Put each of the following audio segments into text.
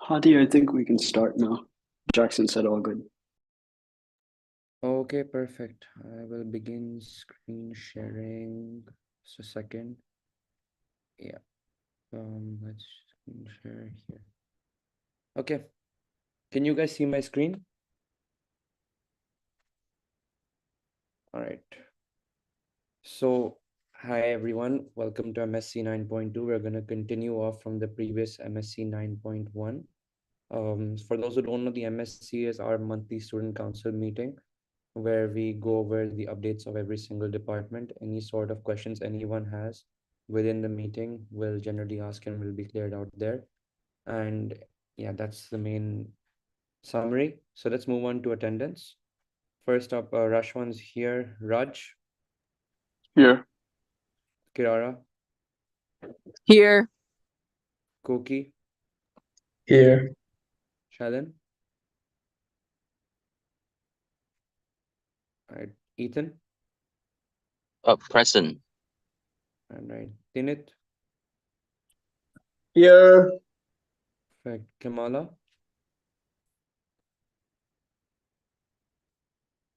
Hadi, I think we can start now. Jackson said all good. Okay, perfect. I will begin screen sharing. Just a second. Yeah. Let's screen share here. Okay. Can you guys see my screen? All right. So, hi everyone. Welcome to MSc 9.2. We're going to continue off from the previous MSc 9.1. For those who don't know, the MSc is our monthly student council meeting where we go over the updates of every single department. Any sort of questions anyone has within the meeting will generally ask and will be cleared out there. And yeah, that's the main summary. So let's move on to attendance. First up, Rashwan's here. Raj, Here. Kirara, Here. Koki, Here. Shalan, right, Ethan, Present. and right, Tinit, Here. right, Kamala,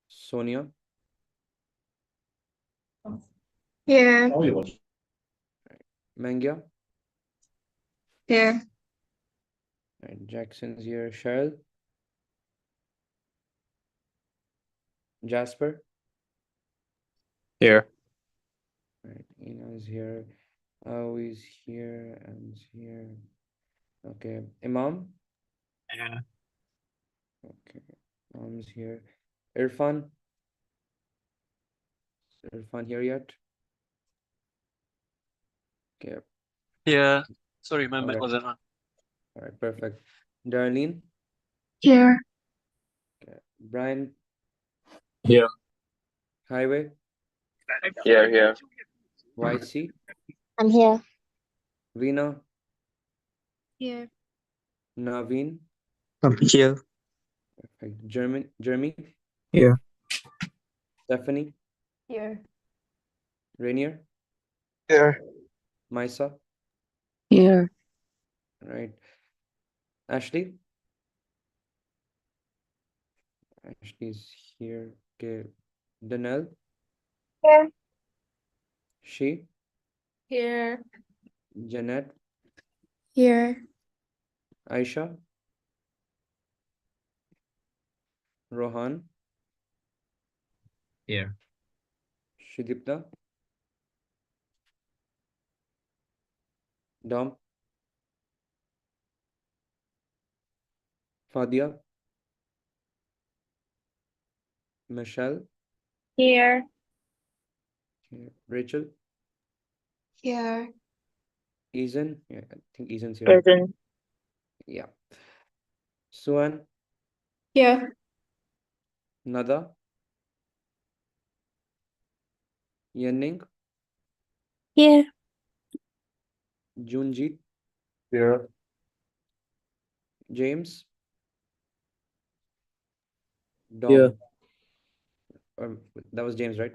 Sonia, Here. Mangya, Here. right, Jackson's here. Cheryl, Jasper, Here. right, Ina's here. Awi is here and here. Okay, Imam. Yeah. Okay, Imam's here. Irfan. Is Irfan here yet? Okay. Yeah. Sorry, my mic Alright. wasn't on. All right, perfect. Darlene. Here. Okay. Brian. Here. Highway. Here. YC. I'm here. Veena. Here. Naveen. I'm here. Perfect. Jeremy. Here. Stephanie. Here. Rainier. Here. Maisa. Here. All right. Ashley. Ashley's here. Okay. Danelle. Here. She. Here. Jeanette. Here. Aisha. Rohan. Here. Shudipta. Dom. Fadia. Michelle. Here. Okay. Rachel. Here. Eason. Yeah, I think Eason's here. Present. Yeah. Suan. Here. Nada. Yenning. Here. Junjit. Here. James. Dom. Yeah. That was James, right?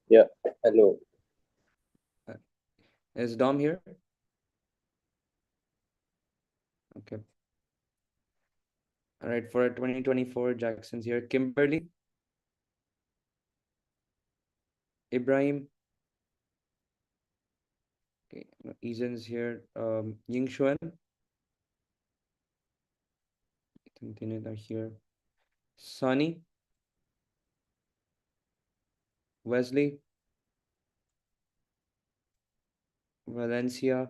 Yeah. Hello. Is Dom here? Okay. All right, for 2024, Jackson's here. Kimberly. Ibrahim. Okay, Eason's here. Ying Xuan. Tintin are here. Sunny. Wesley. Valencia.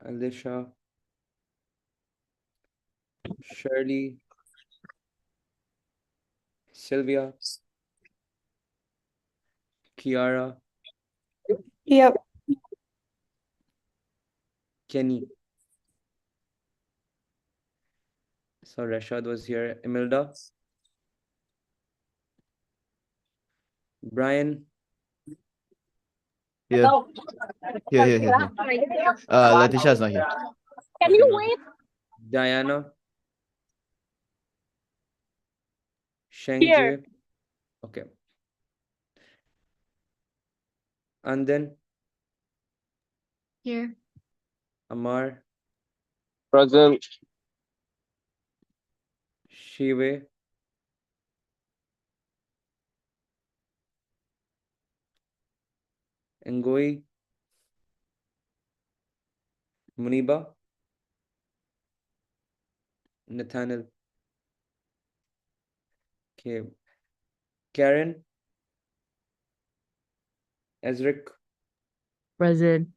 Alicia. Shirley. Sylvia. Kiara. Yep. Kenny. So Rashad was here. Imelda. Brian. Here. Here. Letitia's not here. Can you wait? Diana. Sheng Here. Jie. Okay. And then Here. Amar, Present. Shive, Ngoi, Muniba, Nathaniel, okay, Karen, Ezrik. Present.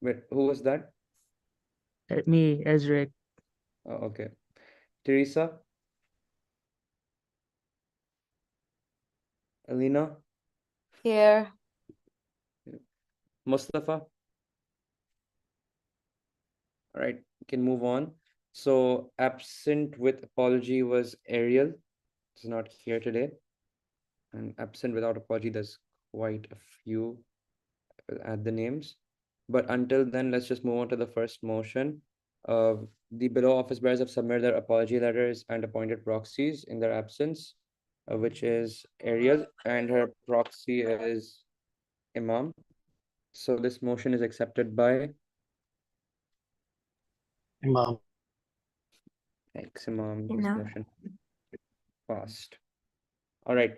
Wait, who was that? Me, Ezric. Oh, okay. Teresa, Alina, Here. Mustafa. All right, can move on. So absent with apology was Ariel. It's not here today. And absent without apology, there's quite a few. I'll add the names. But until then, let's just move on to the first motion. The below office bearers have submitted their apology letters and appointed proxies in their absence, which is Ariel, and her proxy is Imam. So this motion is accepted by Imam. Thanks, Imam. This Imam. motion passed. All right.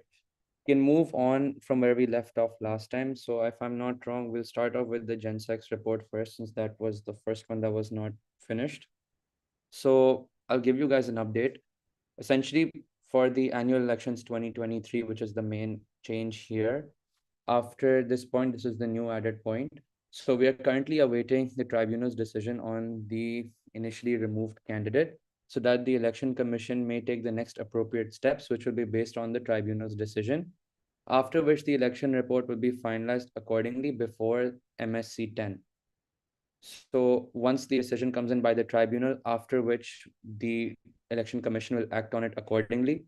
Can move on from where we left off last time. So if I'm not wrong, we'll start off with the GenSex report first, since that was the first one that was not finished. So I'll give you guys an update. Essentially, for the annual elections 2023, which is the main change here, after this point, this is the new added point. So we are currently awaiting the tribunal's decision on the initially removed candidate, so that the election commission may take the next appropriate steps, which will be based on the tribunal's decision, after which the election report will be finalized accordingly before MSC 10. So once the decision comes in by the tribunal, after which the election commission will act on it accordingly.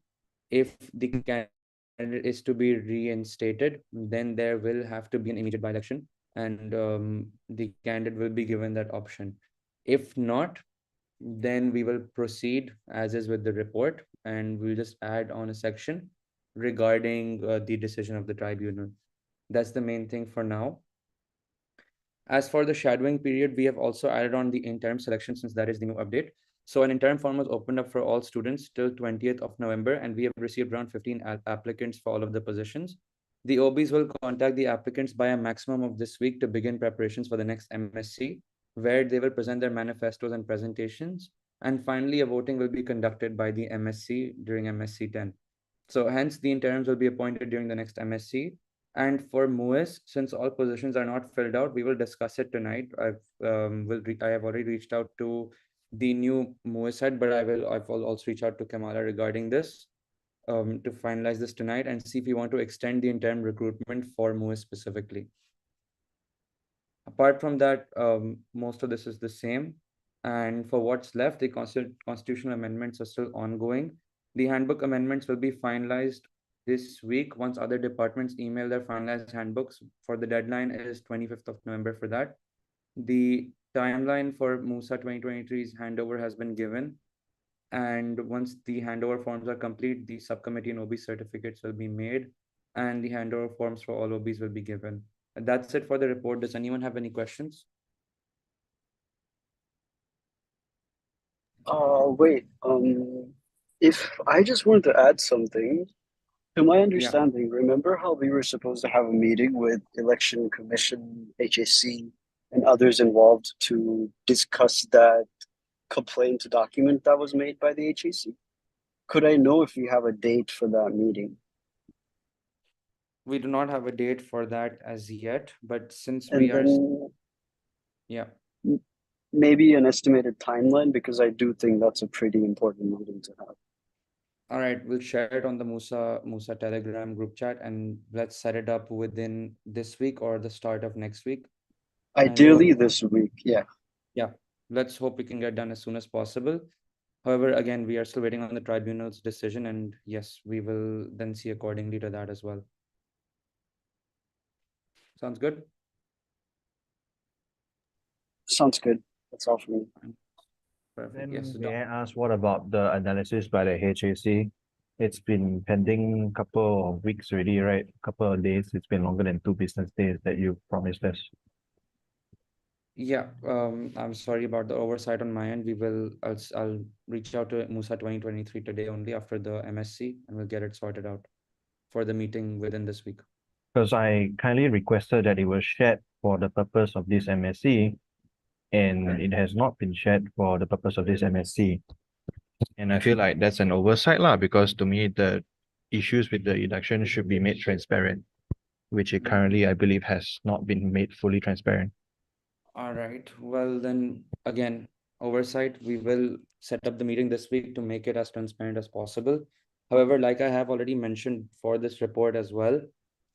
If the candidate is to be reinstated, then there will have to be an immediate by-election, and the candidate will be given that option. If not, then we will proceed as is with the report, and we'll just add on a section regarding the decision of the tribunal. That's the main thing for now. As for the shadowing period, we have also added on the interim selection, since that is the new update. So an interim form was opened up for all students till 20th of November, and we have received around 15 applicants for all of the positions. The OBs will contact the applicants by a maximum of this week to begin preparations for the next MSC, where they will present their manifestos and presentations. And finally, a voting will be conducted by the MSC during MSC 10. So hence the interims will be appointed during the next MSC. And for MUIS, since all positions are not filled out, we will discuss it tonight. I have already reached out to the new MUIS head, but I will also reach out to Kamala regarding this to finalize this tonight and see if we want to extend the interim recruitment for MUIS specifically. Apart from that, most of this is the same. And for what's left, the constitutional amendments are still ongoing. The handbook amendments will be finalized this week once other departments email their finalized handbooks. For the deadline is 25th of November for that. The timeline for MUSA 2023's handover has been given. And once the handover forms are complete, the subcommittee and OB certificates will be made, and the handover forms for all OBs will be given. And that's it for the report. Does anyone have any questions? Wait, if I just wanted to add something, to my understanding, remember how we were supposed to have a meeting with Election Commission, HAC, and others involved to discuss that complaint document that was made by the HAC? Could I know if we have a date for that meeting? We do not have a date for that as yet, but since And we are, then yeah, maybe an estimated timeline, because I do think that's a pretty important meeting to have. all right, we'll share it on the MUSA Telegram group chat, and let's set it up within this week or the start of next week. Ideally this week, yeah. Yeah, let's hope we can get done as soon as possible. However, again, we are still waiting on the tribunal's decision, and yes, we will then see accordingly to that as well. Sounds good? Sounds good. That's all for me. Perfect. Then Yes, may I ask what about the analysis by the HAC? It's been pending a couple of weeks already, right? A couple of days. It's been longer than 2 business days that you promised us. Yeah, I'm sorry about the oversight on my end. I'll reach out to MUSA 2023 today only after the MSc, and we'll get it sorted out for the meeting within this week. Because I kindly requested that it was shared for the purpose of this MSc, and it has not been shared for the purpose of this MSc. And I feel like that's an oversight lah, because to me, the issues with the election should be made transparent, which it currently, I believe, has not been made fully transparent. All right. Well, then again, oversight, we will set up the meeting this week to make it as transparent as possible. However, like I have already mentioned for this report as well,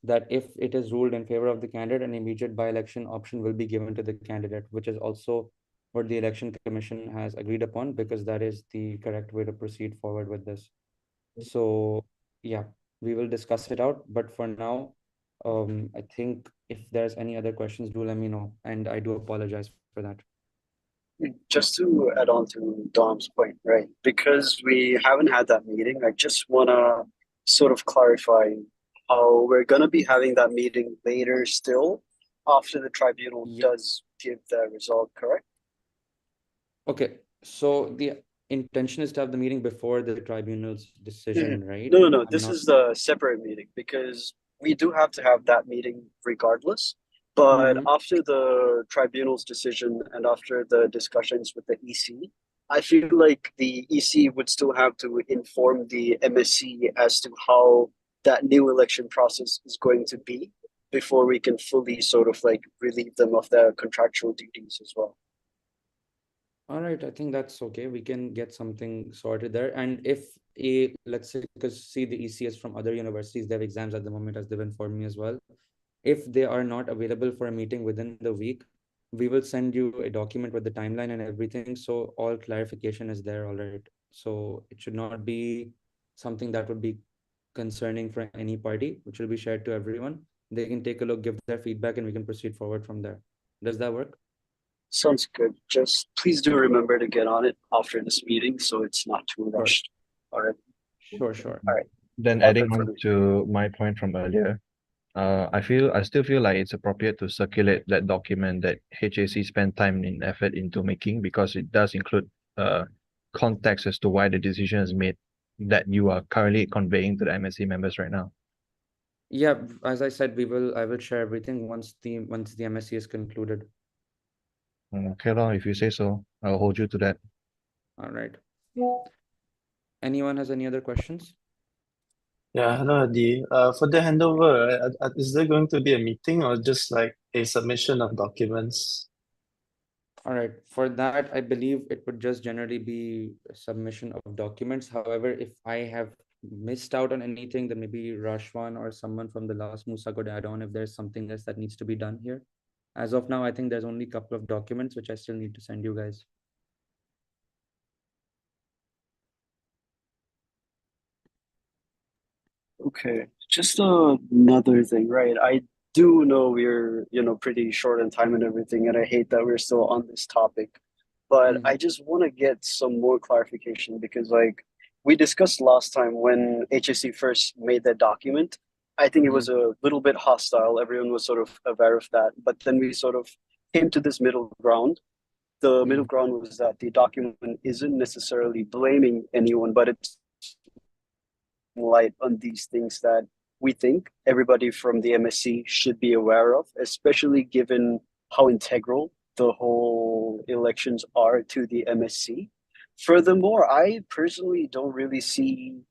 that if it is ruled in favor of the candidate, an immediate by-election option will be given to the candidate, which is also what the Election Commission has agreed upon, because that is the correct way to proceed forward with this. So yeah, we will discuss it out. But for now, I think if there's any other questions, do let me know. And I do apologize for that. Just to add on to Dom's point, right? Because we haven't had that meeting, I just want to sort of clarify how we're going to be having that meeting later still after the tribunal Yeah. does give the result, correct? Okay, so the intention is to have the meeting before the tribunal's decision, right? No. I'm This not. is the separate meeting because we do have to have that meeting regardless. But after the tribunal's decision and after the discussions with the EC, I feel like the EC would still have to inform the MSC as to how that new election process is going to be before we can fully sort of like relieve them of their contractual duties as well. All right, I think that's okay. We can get something sorted there. And if let's say, because see, the ECS from other universities, they have exams at the moment, as they've informed me as well. If they are not available for a meeting within the week, we will send you a document with the timeline and everything. So all clarification is there, all right. So it should not be something that would be concerning for any party, which will be shared to everyone. They can take a look, give their feedback, and we can proceed forward from there. Does that work? Sounds good. Just please do remember to get on it after this meeting so it's not too Sure. rushed. All right. Sure. All right. Then All adding good for on me. to my point from earlier, I still feel like it's appropriate to circulate that document that HAC spent time and effort into making, because it does include context as to why the decision is made that you are currently conveying to the MSC members right now. Yeah, as I said, I will share everything once the MSc is concluded. Okay, well, if you say so, I'll hold you to that. All right. Anyone has any other questions? Yeah, hello, Adi. For the handover, is there going to be a meeting or just like a submission of documents? All right. For that, I believe it would just generally be a submission of documents. However, if I have missed out on anything, then maybe Rashwan or someone from the last MUSA could add on if there's something else that needs to be done here. As of now, I think there's only a couple of documents which I still need to send you guys. Okay. Just another thing, right? I do know we're, pretty short on time and everything, and I hate that we're still on this topic. But I just want to get some more clarification because, like, we discussed last time when HSC first made that document, I think it was a little bit hostile. Everyone was sort of aware of that. But then we sort of came to this middle ground. The middle ground was that the document isn't necessarily blaming anyone, but it's light on these things that we think everybody from the MSC should be aware of, especially given how integral the whole elections are to the MSC. Furthermore, I personally don't really see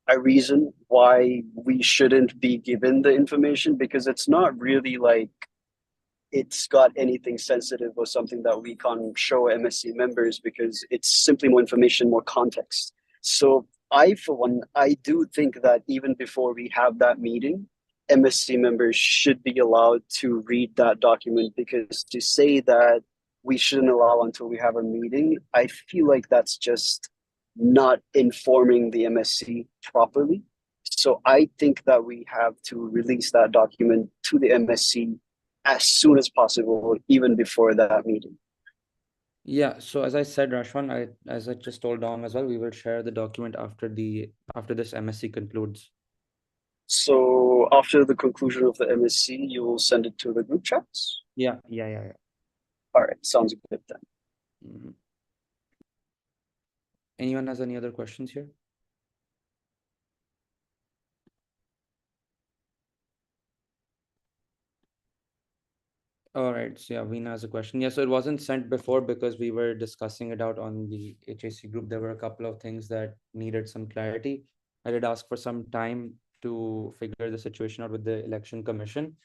a reason why we shouldn't be given the information because it's not really like it's got anything sensitive or something that we can't show MSC members because it's simply more information, more context. So for one, I do think that even before we have that meeting, MSC members should be allowed to read that document because to say that we shouldn't allow until we have a meeting, I feel like that's just not informing the MSC properly. So I think that we have to release that document to the MSC as soon as possible, even before that meeting. Yeah, so as I said, Rashwan, as I just told Dom as well, we will share the document after this MSc concludes. So after the conclusion of the MSc, you will send it to the group chats? Yeah. All right, sounds good then. Mhm. Anyone has any other questions here? All right, so yeah, Veena has a question. Yeah, so it wasn't sent before because we were discussing it out on the HAC group. There were a couple of things that needed some clarity. I did ask for some time to figure the situation out with the election commission.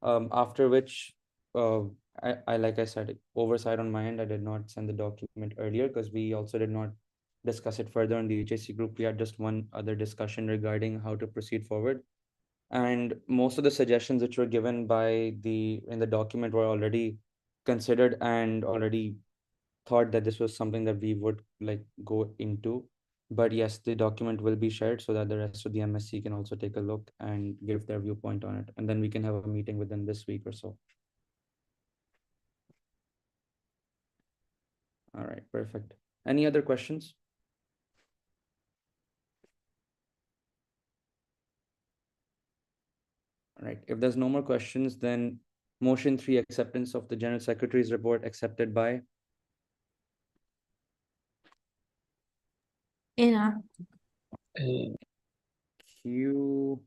After which, like I said, oversight on my end, I did not send the document earlier because we also did not discuss it further in the HAC group. We had just one other discussion regarding how to proceed forward. And most of the suggestions which were given by in the document were already considered and already thought that this was something that we would like go into. But yes, the document will be shared so that the rest of the MSC can also take a look and give their viewpoint on it. And then we can have a meeting with them this week or so. All right, perfect. Any other questions? All right, if there's no more questions, then motion 3, acceptance of the General Secretary's report, accepted by Ina. Q.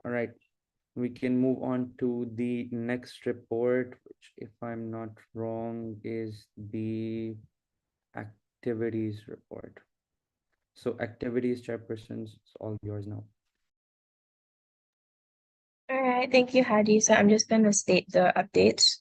All right, we can move on to the next report, which, if I'm not wrong, is the activities report. So activities, chairpersons, it's all yours now. All right, thank you, Hadi. So I'm just going to state the updates.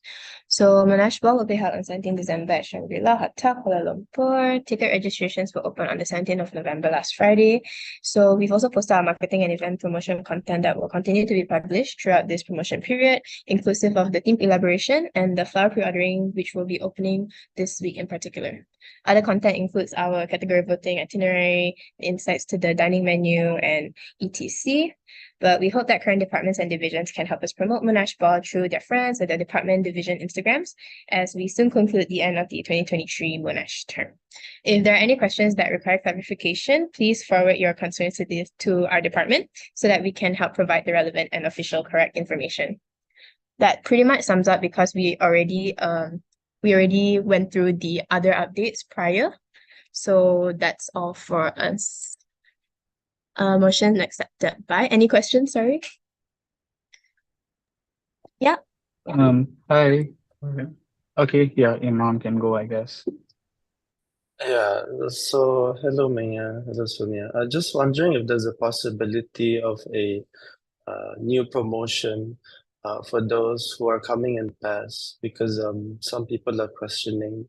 So Monash Ball will be held on 17 December at Shangri-La Hotel, Kuala Lumpur. Ticket registrations were open on the 17th of November last Friday. So we've also posted our marketing and event promotion content that will continue to be published throughout this promotion period, inclusive of the theme elaboration and the flower pre-ordering, which will be opening this week in particular. Other content includes our category voting itinerary, insights to the dining menu, and etc. But we hope that current departments and divisions can help us promote Monash Ball through their friends or their department division Instagrams as we soon conclude the end of the 2023 Monash term. If there are any questions that require clarification, please forward your concerns to our department so that we can help provide the relevant and official correct information. That pretty much sums up because we already went through the other updates prior. So that's all for us. Motion accepted by. Any questions? Sorry. Yeah. Hi. Okay, yeah, Imam can go, I guess. Yeah, so hello Maya, hello Sonia. Just wondering if there's a possibility of a new promotion for those who are coming in pairs, because some people are questioning,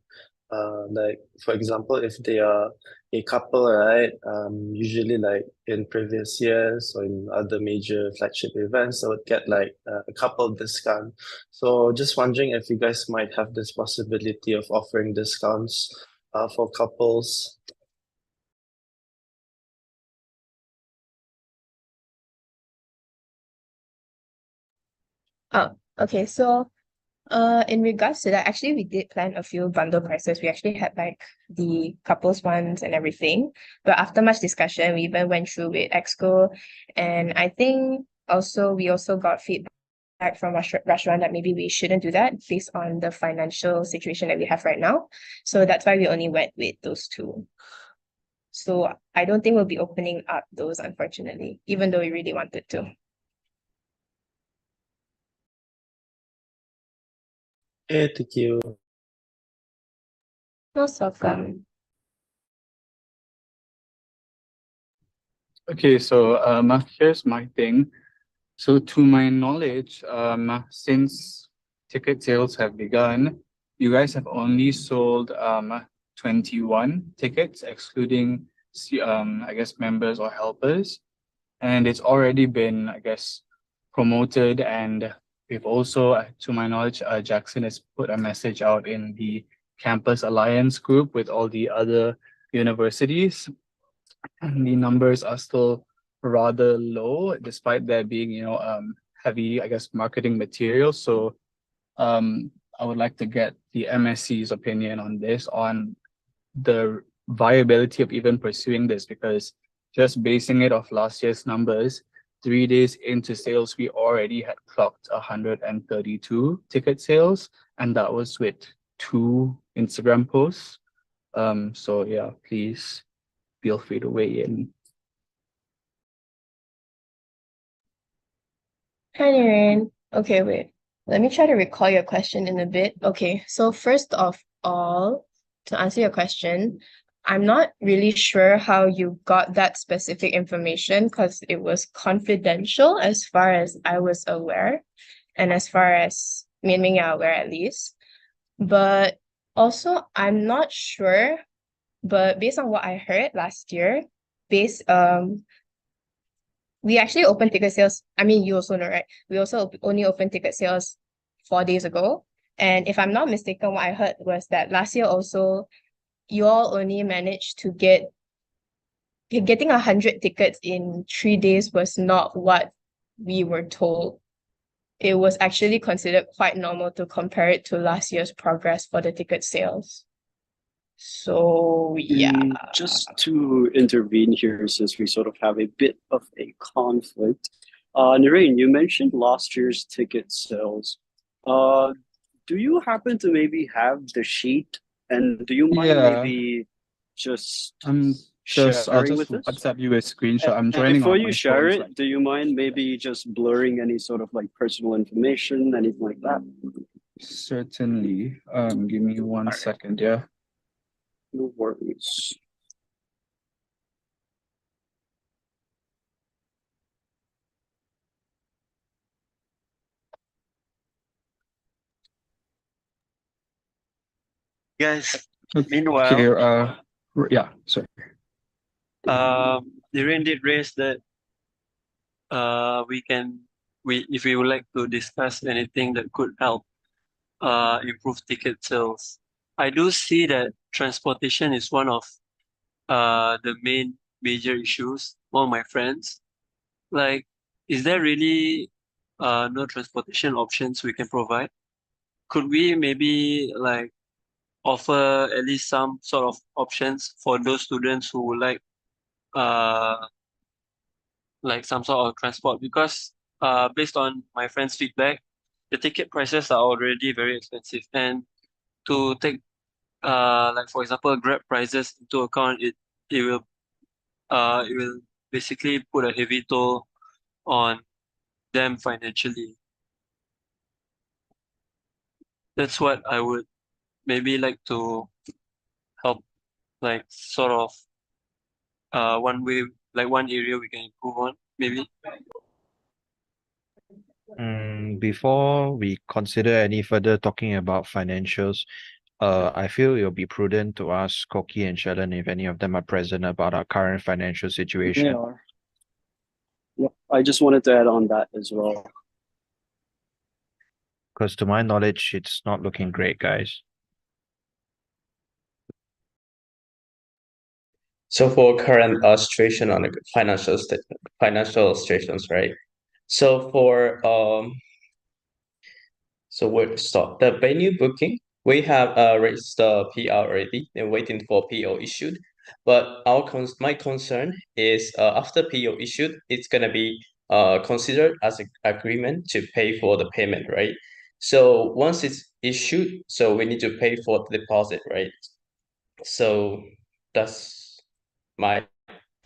like for example, if they are a couple, right? Usually like in previous years or in other major flagship events, they would get like a couple discount. So just wondering if you guys might have this possibility of offering discounts for couples. Oh, okay. So in regards to that, actually we did plan a few bundle prices. We actually had like the couples ones and everything. But after much discussion, we even went through with Exco, and I think we also got feedback from restaurant that maybe we shouldn't do that based on the financial situation that we have right now. So that's why we only went with those two. So I don't think we'll be opening up those, unfortunately, even though we really wanted to. Okay, thank you. Most welcome. Okay, so here's my thing. So to my knowledge, since ticket sales have begun, you guys have only sold 21 tickets, excluding I guess members or helpers. And it's already been, I guess, promoted, and we've also, to my knowledge, Jackson has put a message out in the Campus Alliance group with all the other universities. And the numbers are still rather low, despite there being, heavy, I guess, marketing material. So I would like to get the MSC's opinion on this, on the viability of even pursuing this, because just basing it off last year's numbers, 3 days into sales, we already had clocked 132 ticket sales, and that was with 2 Instagram posts. So yeah, please feel free to weigh in. Hi, Naren. Okay, wait. Let me try to recall your question in a bit. Okay, so first of all, to answer your question, I'm not really sure how you got that specific information because it was confidential as far as I was aware, and as far as me and Ming are aware at least. But also, I'm not sure, but based on what I heard last year, we actually opened ticket sales. I mean, you also know, right? We also only opened ticket sales 4 days ago. And if I'm not mistaken, what I heard was that last year also, you all only managed to getting 100 tickets in 3 days was not what we were told. It was actually considered quite normal to compare it to last year's progress for the ticket sales. So yeah. Just to intervene here, since we sort of have a bit of a conflict. Narain, you mentioned last year's ticket sales. Do you happen to maybe have the sheet? And do you mind Yeah. maybe just I'll sharing just with us? WhatsApp you a screenshot. I'm And joining before on you my share phone, it, do you mind maybe just blurring any sort of like personal information, anything like that? Certainly. Give me 1 second, yeah. No worries. Guys, Okay, meanwhile, yeah, sorry. Naren did raise that if we would like to discuss anything that could help improve ticket sales. I do see that transportation is one of the major issues among my friends. Like, is there really no transportation options we can provide? Could we maybe like offer at least some sort of options for those students who would like some sort of transport? Because based on my friend's feedback, the ticket prices are already very expensive, and to take like for example Grab prices into account, it will basically put a heavy toll on them financially. That's what I would maybe like to help, like sort of one way, like one area we can improve on, maybe. Before we consider any further talking about financials, I feel it'll be prudent to ask Koki and Sheldon if any of them are present about our current financial They situation. are. Yep. I just wanted to add on that as well. Because to my knowledge, it's not looking great, guys. So for current situation on the financial situations, right? So for so we'll start the venue booking. We have raised the PR already and waiting for PO issued. But my concern is after PO issued, it's gonna be considered as an agreement to pay for the payment, right? So once it's issued, so we need to pay for the deposit, right? So that's my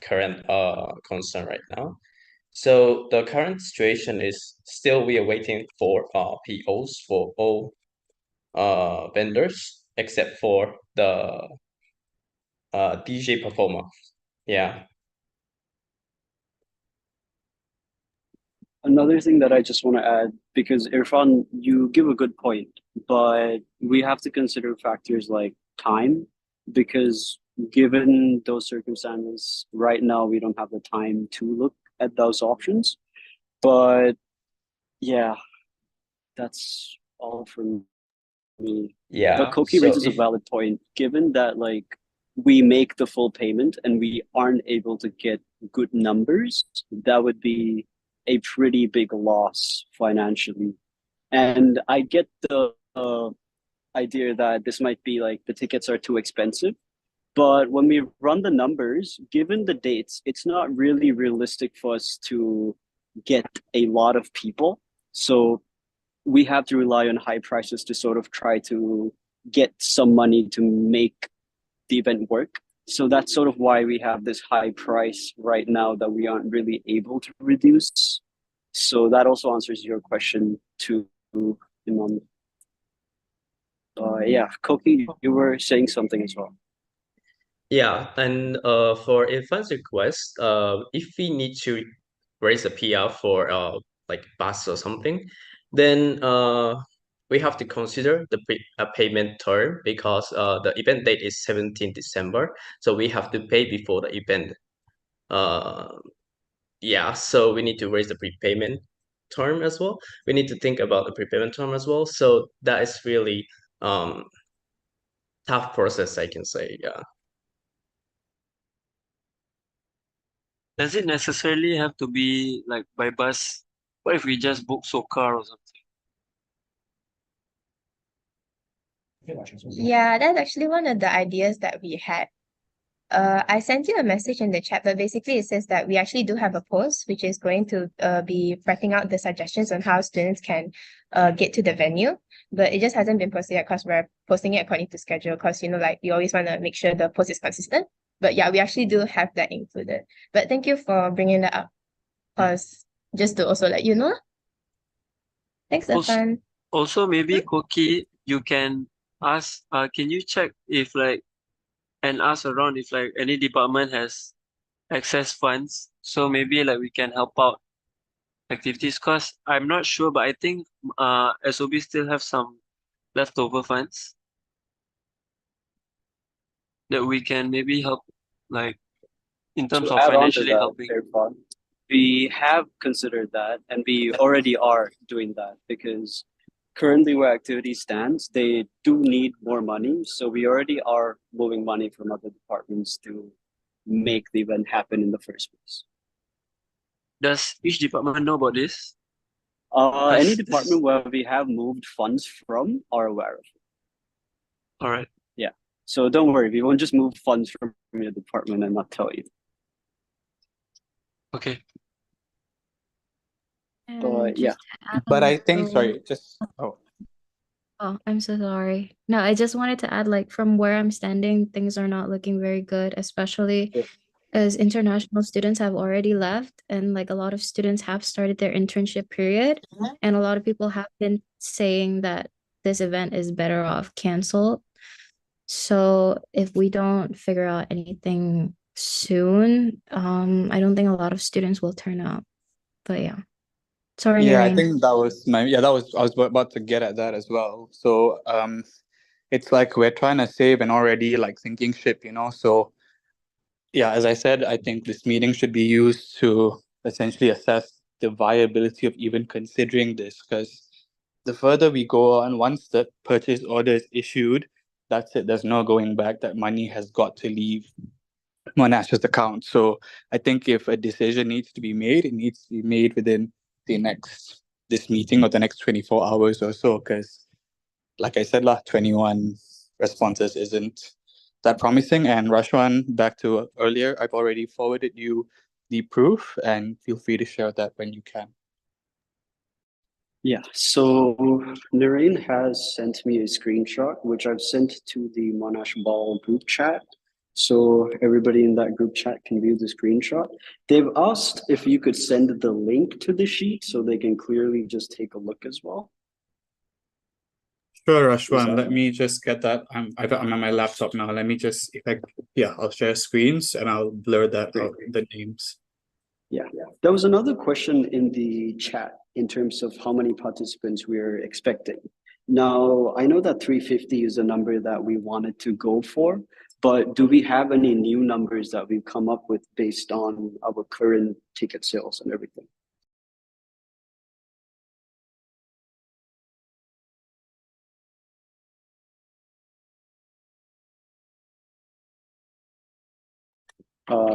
current concern right now. So the current situation is still we are waiting for POs for all vendors except for the DJ performer. Yeah. Another thing that I just want to add, because Irfan, you give a good point, but we have to consider factors like time, because given those circumstances, right now we don't have the time to look at those options. But yeah, that's all from me. But Yeah. Koki So raises a if valid point, given that like we make the full payment and we aren't able to get good numbers, that would be a pretty big loss financially. And I get the idea that this might be like the tickets are too expensive. But when we run the numbers, given the dates, it's not really realistic for us to get a lot of people. So we have to rely on high prices to sort of try to get some money to make the event work. So that's sort of why we have this high price right now that we aren't really able to reduce. So that also answers your question to Imam. Yeah, Koki, you were saying something as well. Yeah, and for advance request, if we need to raise a PR for like bus or something, then we have to consider the payment term because the event date is 17 December, so we have to pay before the event. Yeah, so we need to raise the prepayment term as well. We need to think about the prepayment term as well. So that is really tough process, I can say. Yeah. Does it necessarily have to be like by bus? What if we just book car or something? Yeah, that's actually one of the ideas that we had. I sent you a message in the chat, but basically it says that we actually do have a post which is going to be prepping out the suggestions on how students can get to the venue. But it just hasn't been posted yet because we're posting it according to schedule because like we always want to make sure the post is consistent. But yeah, we actually do have that included. But thank you for bringing that up because just to also let you know. Thanks, Irfan. Also, maybe Koki, you can ask, can you check if and ask around if any department has excess funds, so maybe we can help out activities, cause I'm not sure, but I think SOB still have some leftover funds that we can maybe help in terms To of add on to financially that, helping. Irfan, we have considered that and we already are doing that because currently where activity stands, they do need more money. So we already are moving money from other departments to make the event happen in the first place. Does each department know about this? Any department where we have moved funds from are aware of it. All right. Yeah. So don't worry, we won't just move funds from your department and not tell you. Okay. But yeah. But I think, sorry, just, Oh, I'm so sorry. No, I just wanted to add, from where I'm standing, things are not looking very good, especially as international students have already left and a lot of students have started their internship period. And a lot of people have been saying that this event is better off canceled. So if we don't figure out anything soon, I don't think a lot of students will turn up. But yeah. Sorry, yeah, I Narain. think that was I was about to get at that as well. So it's like we're trying to save and already sinking ship, So yeah, as I said, I think this meeting should be used to essentially assess the viability of even considering this, because the further we go on, once the purchase order is issued, that's it. There's no going back. That money has got to leave Monash's account. So I think if a decision needs to be made, it needs to be made within this meeting or the next 24 hours or so, because like I said, 21 responses isn't that promising. And Rashwan, back to earlier, I've already forwarded you the proof and feel free to share that when you can. Yeah, so Narain has sent me a screenshot, which I've sent to the Monash Ball group chat. So everybody in that group chat can view the screenshot. They've asked if you could send the link to the sheet so they can clearly just take a look as well. Sure, Rashwan, let me just get that. I'm on my laptop now. Let me just, I'll share screens and I'll blur that out, the names. Yeah, there was another question in the chat in terms of how many participants we're expecting. Now, I know that 350 is a number that we wanted to go for, but do we have any new numbers that we've come up with based on our current ticket sales and everything?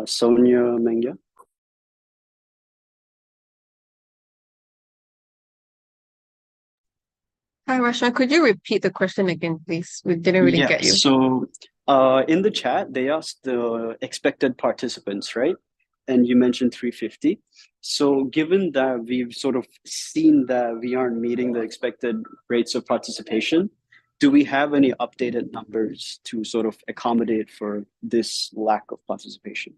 Sonia Mengya. Hi, Rasha. Could you repeat the question again, please? We didn't really get you. So in the chat, they asked the expected participants, right? And you mentioned 350. So given that we've sort of seen that we aren't meeting the expected rates of participation, do we have any updated numbers to sort of accommodate for this lack of participation?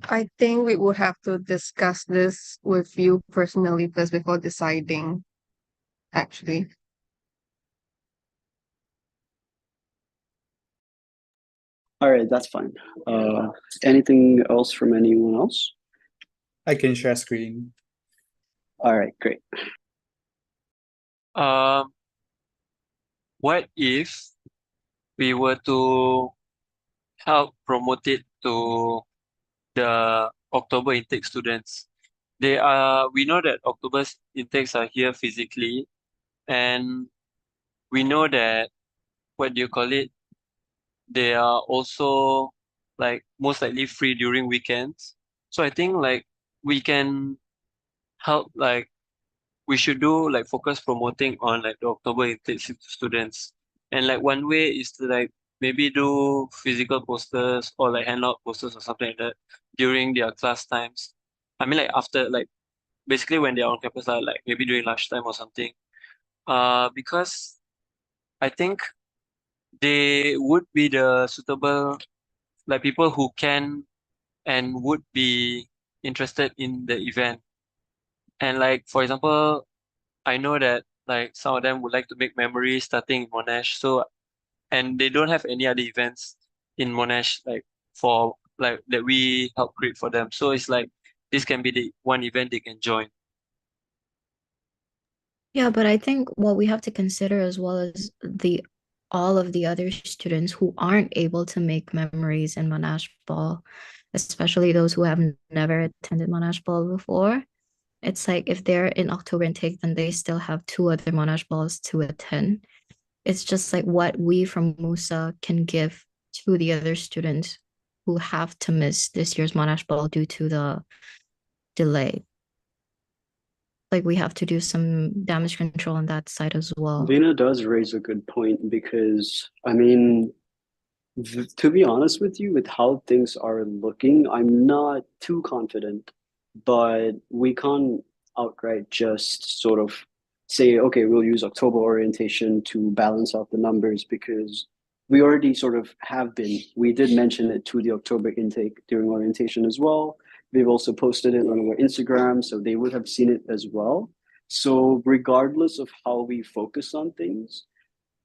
I think we would have to discuss this with you personally first before deciding, actually. All right, that's fine. Anything else from anyone else? I can share screen. All right, great. What if we were to help promote it to the October intake students? We know that October's intakes are here physically, and we know that, what do you call it? They are also like most likely free during weekends. So I think like we can help, like we should do like focus promoting on like the October intake students. And like one way is to like maybe do physical posters or like handout posters or something like that during their class times. I mean like after like basically when they're on campus like maybe during lunchtime or something. Because I think they would be the suitable like people who can and would be interested in the event. And like for example, I know that like some of them would like to make memories starting in Monash. So and they don't have any other events in Monash like for like that we help create for them. So it's like this can be the one event they can join. Yeah, but I think what we have to consider as well is the all of the other students who aren't able to make memories in Monash Ball, especially those who have never attended Monash Ball before. It's like if they're in October intake, then they still have two other Monash Balls to attend. It's just like what we from MUSA can give to the other students who have to miss this year's Monash Ball due to the delay. Like we have to do some damage control on that side as well. Vina does raise a good point because, I mean, to be honest with you, with how things are looking, I'm not too confident, but we can't outright just sort of say, okay, we'll use October orientation to balance out the numbers because we already sort of have been. We did mention it to the October intake during orientation as well. We've also posted it on our Instagram, so they would have seen it as well. So regardless of how we focus on things,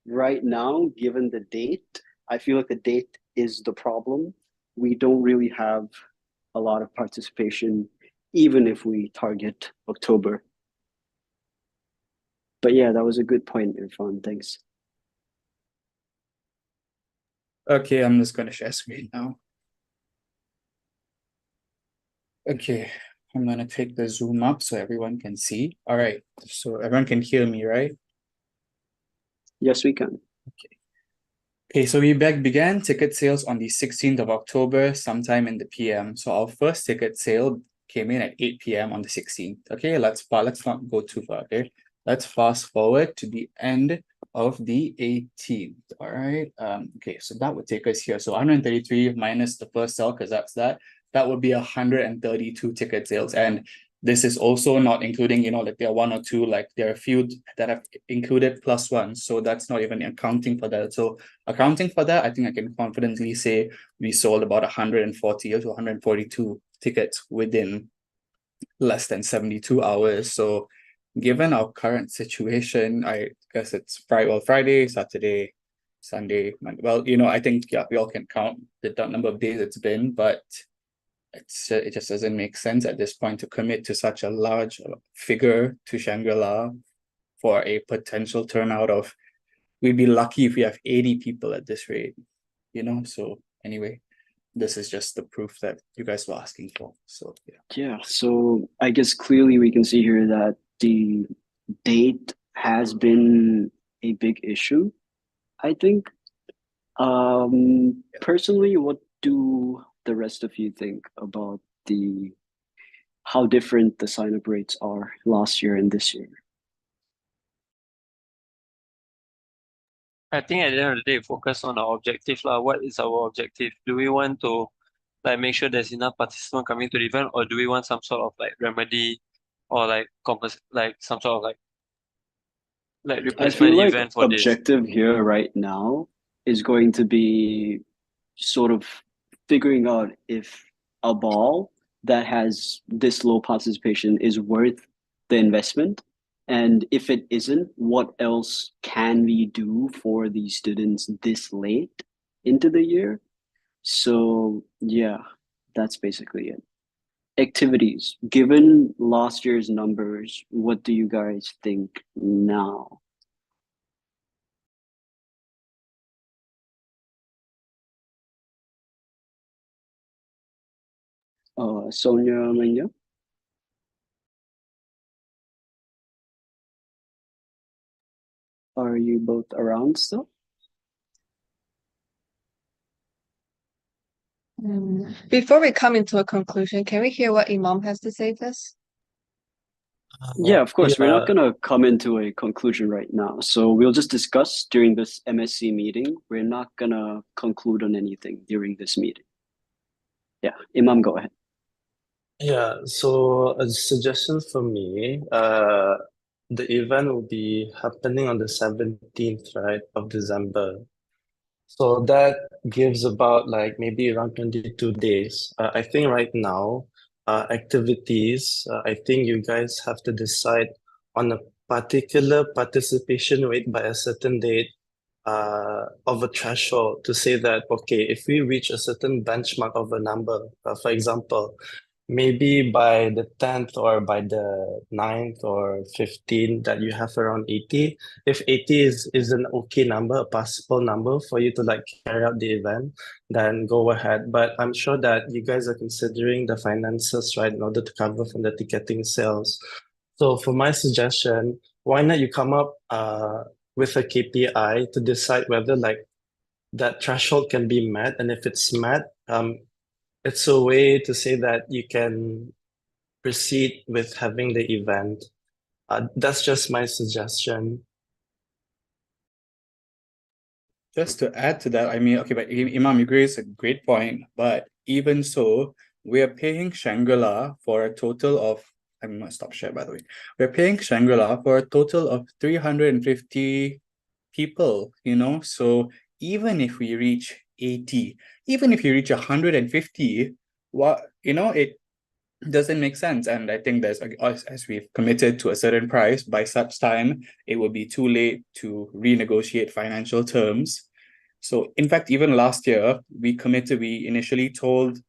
right now, given the date, I feel like the date is the problem. We don't really have a lot of participation, even if we target October. But yeah, that was a good point, Irfan. Thanks. Okay, I'm just gonna share screen now. Okay, I'm gonna take the zoom up so everyone can see. All right, so everyone can hear me, right? Yes, we can. Okay, so we began ticket sales on the 16th of October, sometime in the PM. So our first ticket sale came in at 8 PM on the 16th. Okay, let's not go too far. Okay, let's fast forward to the end of the 18th. All right. Okay, so that would take us here. So 133 minus the first sale, because that would be 132 ticket sales. And this is also not including, like there are one or two, like there are a few that have included plus one. So that's not even accounting for that. So accounting for that, I think I can confidently say we sold about 140 to 142 tickets within less than 72 hours. So given our current situation, I guess it's Friday, Saturday, Sunday, Monday. Well, I think we all can count the number of days it's been, but it just doesn't make sense at this point to commit to such a large figure to Shangri-La for a potential turnout of, we'd be lucky if we have 80 people at this rate, so anyway, this is just the proof that you guys were asking for. So Yeah, so I guess clearly we can see here that the date has been a big issue, I think. Personally, what do the rest of you think about how different the sign-up rates are last year and this year? I think at the end of the day, focus on our objective lah. What is our objective? Do we want to like make sure there's enough participants coming to the event, or do we want some sort of like remedy or like some sort of like I replacement feel like event for this? objective here right now is going to be sort of figuring out if a ball that has this low participation is worth the investment. And if it isn't, what else can we do for these students this late into the year? So yeah, that's basically it. Activities. Given last year's numbers, what do you guys think now? Sonia Manya? Are you both around still? Before we come into a conclusion, can we hear what Imam has to say first? Yeah, of course. We're not Yeah, going to come into a conclusion right now. So we'll just discuss during this MSc meeting. We're not going to conclude on anything during this meeting. Yeah, Imam, go ahead. yeah. So a suggestion for me, the event will be happening on the 17th, right, of December. So that gives about like maybe around 22 days. I think right now, activities, I think you guys have to decide on a particular participation rate by a certain date of a threshold to say that, okay, if we reach a certain benchmark of a number, for example, maybe by the 10th or by the 9th or 15th that you have around 80, if 80 is an okay number, a possible number for you to like carry out the event, then go ahead. But I'm sure that you guys are considering the finances, right, in order to cover from the ticketing sales. So for my suggestion, why not you come up with a KPI to decide whether like that threshold can be met, and if it's met, it's a way to say that you can proceed with having the event. That's just my suggestion. Just to add to that, I mean, okay, but Imam, you raise a great point, but even so, we are paying Shangri-La for a total of, I'm gonna stop share by the way. We're paying Shangri-La for a total of 350 people, you know? So even if we reach 80, even if you reach 150, what, you know, it doesn't make sense. And I think there's, as we've committed to a certain price, by such time, it will be too late to renegotiate financial terms. So in fact, even last year, we initially told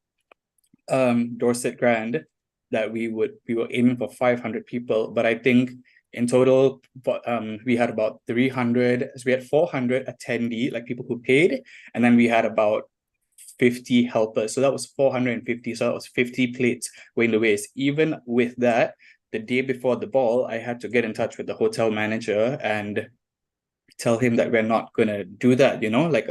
Dorset Grand that we were aiming for 500 people, but I think in total, we had about 300, so we had 400 attendee, like people who paid, and then we had about 50 helpers. So that was 450. So that was 50 plates going the waste. Even with that, the day before the ball, I had to get in touch with the hotel manager and tell him that we're not gonna do that, you know? Like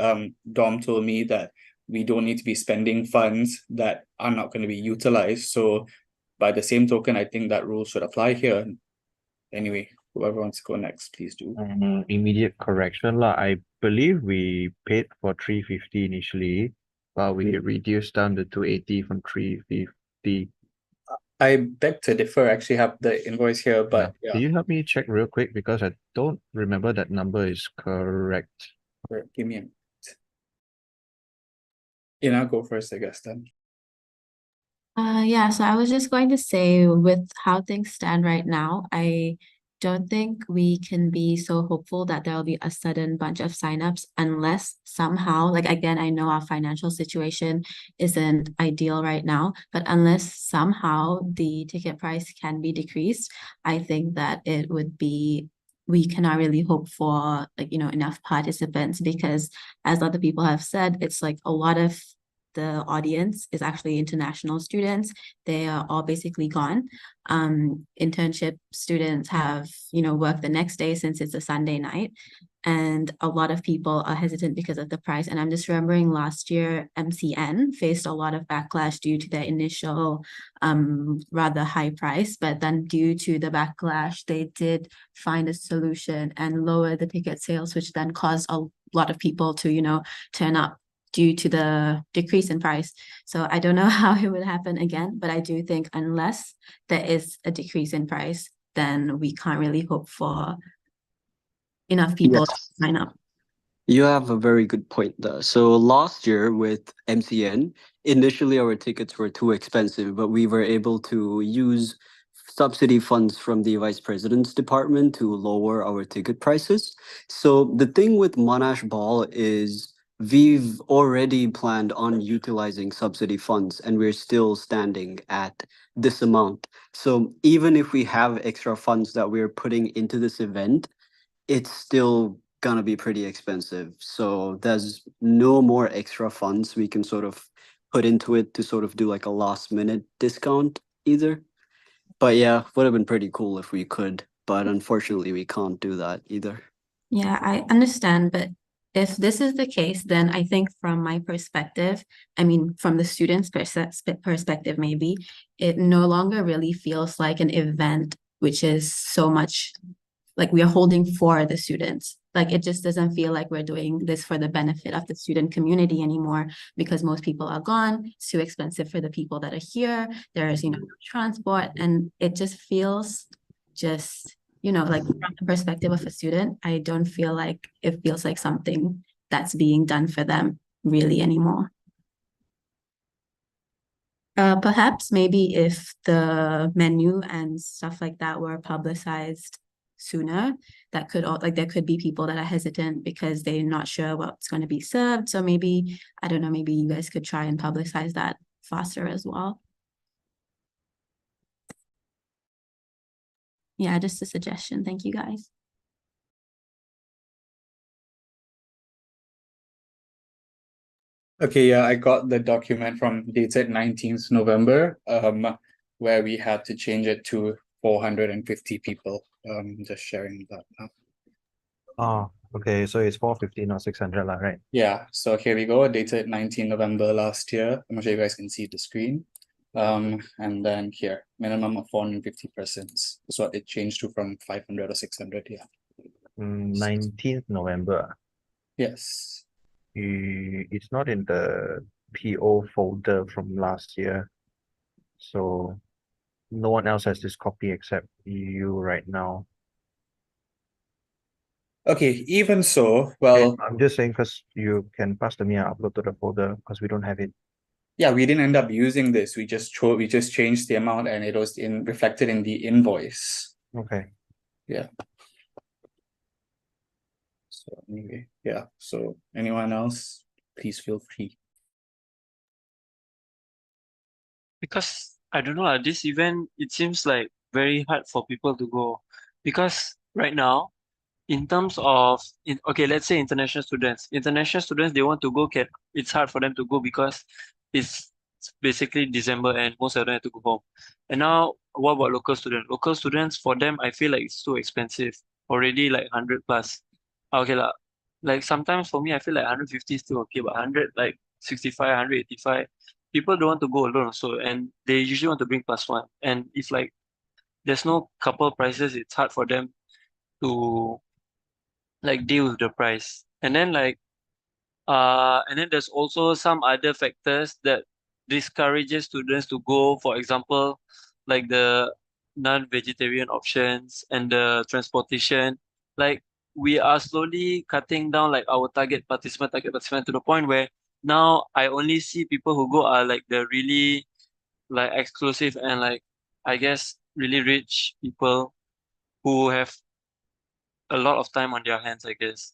Dom told me that we don't need to be spending funds that are not going to be utilized. So by the same token, I think that rule should apply here. Anyway, whoever wants to go next, please do. Immediate correction lah. I believe we paid for 350 initially, but we reduced down to 280 from 350. I beg to differ. I actually have the invoice here, but yeah. Can you help me check real quick, because I don't remember that number is correct. Give me a minute. I'll go first, I guess then. Yeah, so I was just going to say, with how things stand right now, I don't think we can be so hopeful that there'll be a sudden bunch of signups unless somehow, like again, I know our financial situation isn't ideal right now, but unless somehow the ticket price can be decreased, I think that it would be, we cannot really hope for like, enough participants, because as other people have said, it's like a lot of the audience is actually international students. They are all basically gone. Internship students have, worked the next day since it's a Sunday night. And a lot of people are hesitant because of the price. And I'm just remembering last year, MCN faced a lot of backlash due to their initial rather high price. But then due to the backlash, they did find a solution and lower the ticket sales, which then caused a lot of people to, turn up due to the decrease in price. So I don't know how it would happen again, but I do think unless there is a decrease in price, then we can't really hope for enough people to Yes. sign up. You have a very good point there. So last year with MCN, initially our tickets were too expensive, but we were able to use subsidy funds from the Vice President's department to lower our ticket prices. So the thing with Monash Ball is we've already planned on utilizing subsidy funds and we're still standing at this amount. So even if we have extra funds that we're putting into this event, it's still gonna be pretty expensive. So there's no more extra funds we can sort of put into it to sort of do like a last minute discount either. But yeah, would have been pretty cool if we could, but unfortunately we can't do that either. Yeah, I understand, but if this is the case, then I think from my perspective, I mean, from the students' perspective, maybe, it no longer really feels like an event, which is so much like we are holding for the students. Like it just doesn't feel like we're doing this for the benefit of the student community anymore because most people are gone. It's too expensive for the people that are here. There's, transport, and it just feels like from the perspective of a student, I don't feel like it feels like something that's being done for them really anymore. Perhaps maybe if the menu and stuff like that were publicized sooner, that could there could be people that are hesitant because they're not sure what's going to be served. So maybe, I don't know, maybe you guys could try and publicize that faster as well. Yeah, just a suggestion. Thank you guys. Okay, yeah, I got the document from dated 19th November, where we had to change it to 450 people. Just sharing that now. Oh, okay. So it's 450, not 600, right? Yeah, so here we go, dated 19 November last year. I'm sure you guys can see the screen. And then here, minimum of 450 persons. That's what it changed to from 500 or 600, yeah. 19th November. Yes. It's not in the PO folder from last year. So no one else has this copy except you right now. Okay, even so, well, And I'm just saying because you can pass to me and upload to the folder because we don't have it. yeah, we didn't end up using this. We just changed the amount and it was reflected in the invoice. Okay. Yeah. So anyway, yeah. So anyone else, please feel free. Because I don't know, this event, it seems like very hard for people to go because right now, in terms of okay, let's say international students. International students, they want to go, it's hard for them to go because it's basically December and most of them have to go home. And now, what about local students? Local students, for them, I feel like it's too expensive. Already like 100 plus. Okay lah. Like sometimes for me, I feel like 150 is still okay, but 100, like 65, 185, people don't want to go alone also, and they usually want to bring plus one. And if like there's no couple prices, it's hard for them to like deal with the price. And then there's also some other factors that discourages students to go. For example, like the non-vegetarian options and the transportation. Like we are slowly cutting down like our target participant to the point where now I only see people who go are like the really like exclusive and like I guess really rich people who have a lot of time on their hands, I guess.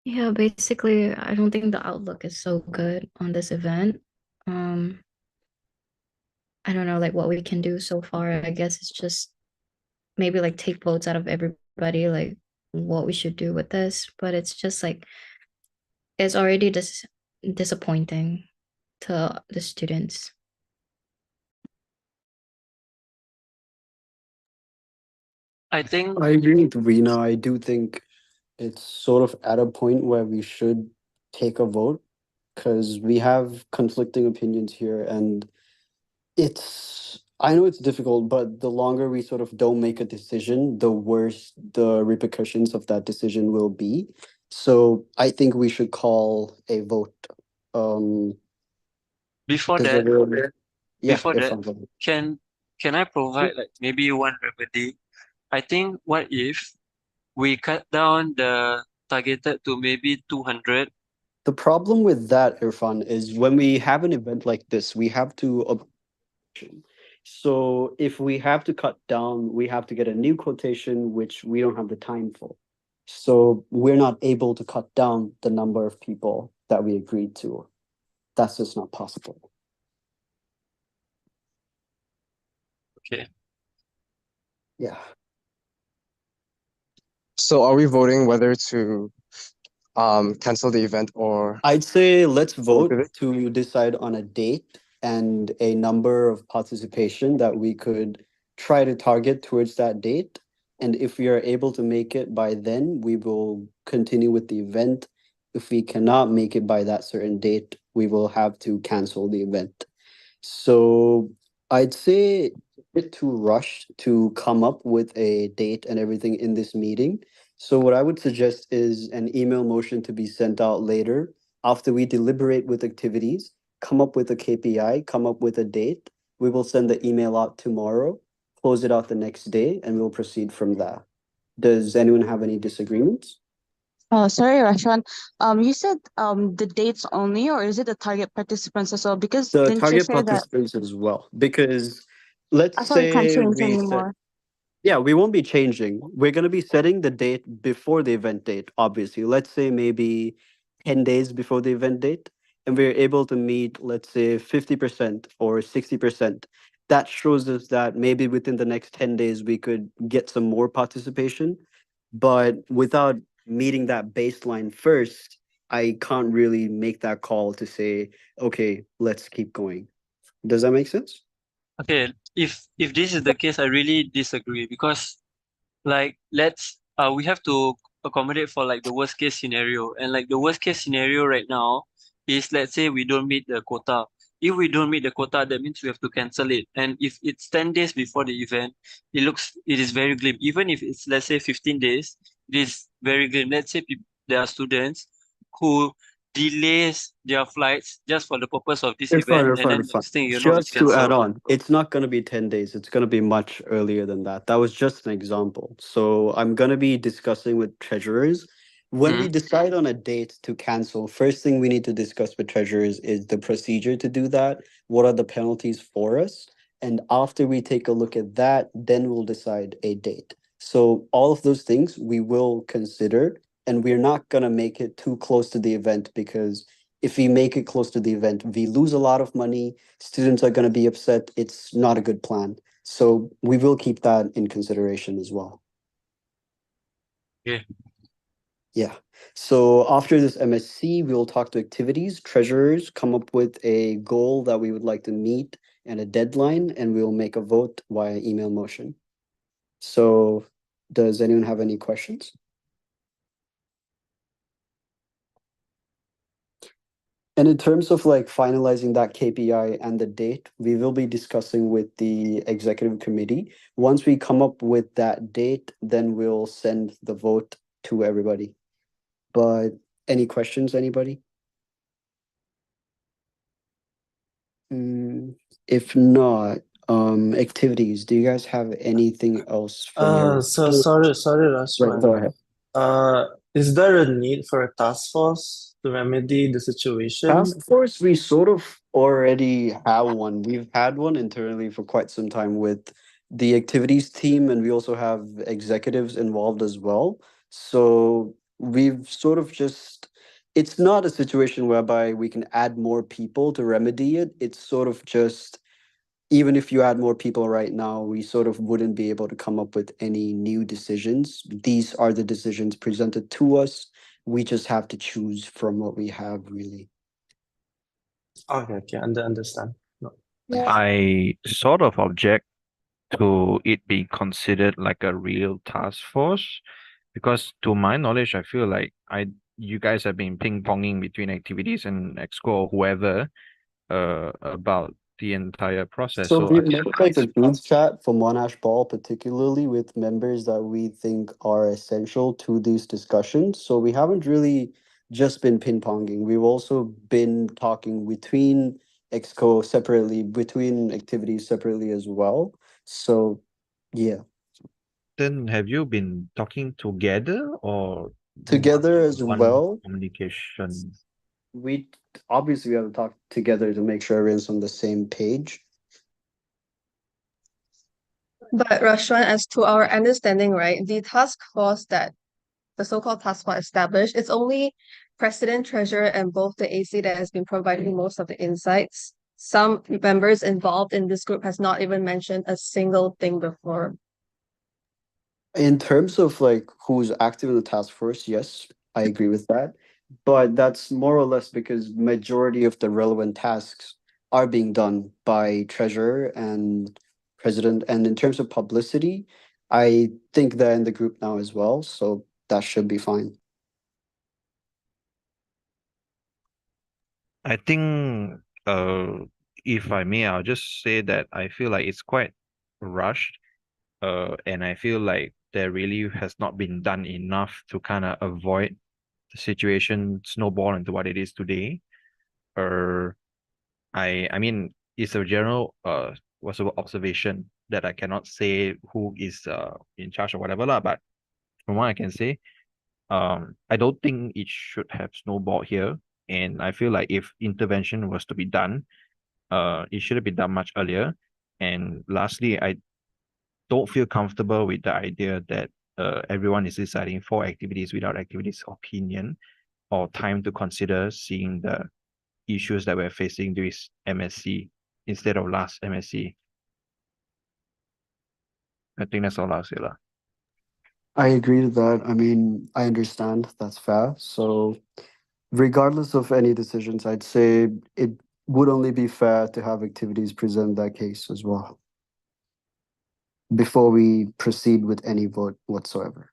Yeah, basically, I don't think the outlook is so good on this event. I don't know, like what we can do so far. I guess it's just maybe like take votes out of everybody, like what we should do with this, but it's just like it's already disappointing to the students. I think I agree with Rena. I do think it's sort of at a point where we should take a vote because we have conflicting opinions here, and I know it's difficult, but the longer we sort of don't make a decision, the worse the repercussions of that decision will be. So I think we should call a vote. Um, before does that, everyone? Yeah, before if that, I'm voting. can I provide like maybe one remedy? I think what if we cut down the targeted to maybe 200? The problem with that, Irfan, is when we have an event like this, we have to so if we have to cut down, we have to get a new quotation, which we don't have the time for. So we're not able to cut down the number of people that we agreed to. That's just not possible. Okay. Yeah. So are we voting whether to cancel the event or I'd say let's go with vote it? to decide on a date and a number of participation that we could try to target towards that date. And if we are able to make it by then, we will continue with the event. If we cannot make it by that certain date, we will have to cancel the event. So I'd say it's a bit too rushed to come up with a date and everything in this meeting. So what I would suggest is an email motion to be sent out later after we deliberate with activities, come up with a KPI, come up with a date. We will send the email out tomorrow, close it out the next day, and we'll proceed from there. Does anyone have any disagreements? Sorry, Rashwan. You said the dates only, or is it the target participants as well? Because The didn't you target say that? participants as well, because let's I thought we can't say change we set. anymore. Yeah, we won't be changing. We're going to be setting the date before the event date, obviously. Let's say maybe 10 days before the event date, and we're able to meet, let's say, 50% or 60%. That shows us that maybe within the next 10 days, we could get some more participation. But without meeting that baseline first, I can't really make that call to say, okay, let's keep going. Does that make sense? Okay, if this is the case, I really disagree because like we have to accommodate for like the worst case scenario, and like the worst case scenario right now is, let's say we don't meet the quota. If we don't meet the quota, that means we have to cancel it. And if it's 10 days before the event, it is very glim. Even if it's, let's say, 15 days, it is very glim. Let's say there are students who delays their flights just for the purpose of this event, and then Fine. next thing you know, it's Just to add cancelled. on, it's not going to be 10 days. It's going to be much earlier than that. That was just an example. So I'm going to be discussing with treasurers. When we decide on a date to cancel, first thing we need to discuss with treasurers is the procedure to do that. What are the penalties for us? And after we take a look at that, then we'll decide a date. So all of those things we will consider, and we're not going to make it too close to the event because if we make it close to the event, we lose a lot of money. Students are going to be upset. It's not a good plan. So we will keep that in consideration as well. Yeah. Yeah. So after this MSc, we'll talk to activities, treasurers, come up with a goal that we would like to meet and a deadline, and we'll make a vote via email motion. So does anyone have any questions? And in terms of like finalizing that KPI and the date, we will be discussing with the executive committee. Once we come up with that date, then we'll send the vote to everybody. But any questions, anybody? If not, activities, do you guys have anything else from your? So sorry, Right, go ahead. Is there a need for a task force to remedy the situation? Task force, we sort of already have one. We've had one internally for quite some time with the activities team, and we also have executives involved as well. So we've sort of just, it's not a situation whereby we can add more people to remedy it. It's sort of just even if you add more people right now, we sort of wouldn't be able to come up with any new decisions. These are the decisions presented to us. We just have to choose from what we have, really. Okay, understand. No. I sort of object to it being considered like a real task force because to my knowledge, I feel like you guys have been ping-ponging between activities and exco or whoever about the entire process. So So we I made like a group chat for Monash Ball, particularly with members that we think are essential to these discussions. So we haven't really just been ping-ponging. We've also been talking between Exco separately, between activities separately as well. So yeah, then have you been talking together or together as one well. communication? We obviously have to talk together to make sure everyone's on the same page. But Rashwan, as to our understanding, right, the task force that the so-called task force established, it's only president, treasurer, and both the AC that has been providing most of the insights. Some members involved in this group has not even mentioned a single thing before. In terms of like who's active in the task force, yes, I agree with that. But that's more or less because majority of the relevant tasks are being done by treasurer and president. And in terms of publicity, I think they're in the group now as well, so that should be fine. I think if I may, I'll just say that I feel like it's quite rushed. And I feel like there really has not been done enough to kind of avoid the situation snowball into what it is today. I mean it's a general what's the observation that I cannot say who is in charge or whatever lah, but from what I can say, I don't think it should have snowballed here. And I feel like if intervention was to be done, it should have been done much earlier. And lastly, I don't feel comfortable with the idea that everyone is deciding 4 activities without activities opinion or time to consider seeing the issues that we're facing this MSC instead of last MSC. I think that's all I'll say lah. I agree to that. I mean, I understand that's fair. So regardless of any decisions, I'd say it would only be fair to have activities present that case as well before we proceed with any vote whatsoever.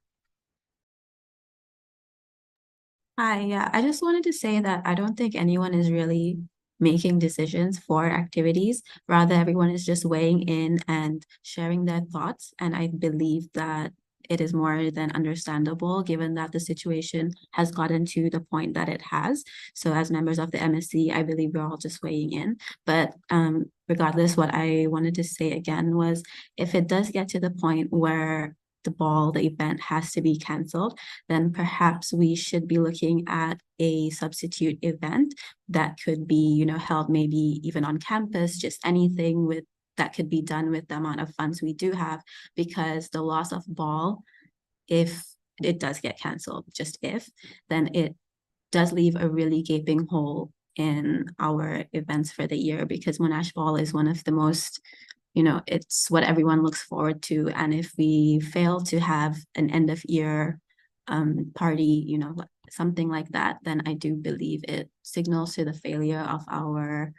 Hi, yeah, I just wanted to say that I don't think anyone is really making decisions for activities. Rather, everyone is just weighing in and sharing their thoughts. And I believe that it is more than understandable given that the situation has gotten to the point that it has. So as members of the MSC, I believe we're all just weighing in. But regardless, what I wanted to say again was if it does get to the point where the event has to be canceled, then perhaps we should be looking at a substitute event that could be, held maybe even on campus, just anything with that could be done with the amount of funds we do have, because the loss of ball, if it does get canceled, just if, then it does leave a really gaping hole in our events for the year, because Monash Ball is one of the most, it's what everyone looks forward to. And if we fail to have an end of year party, something like that, then I do believe it signals to the failure of our,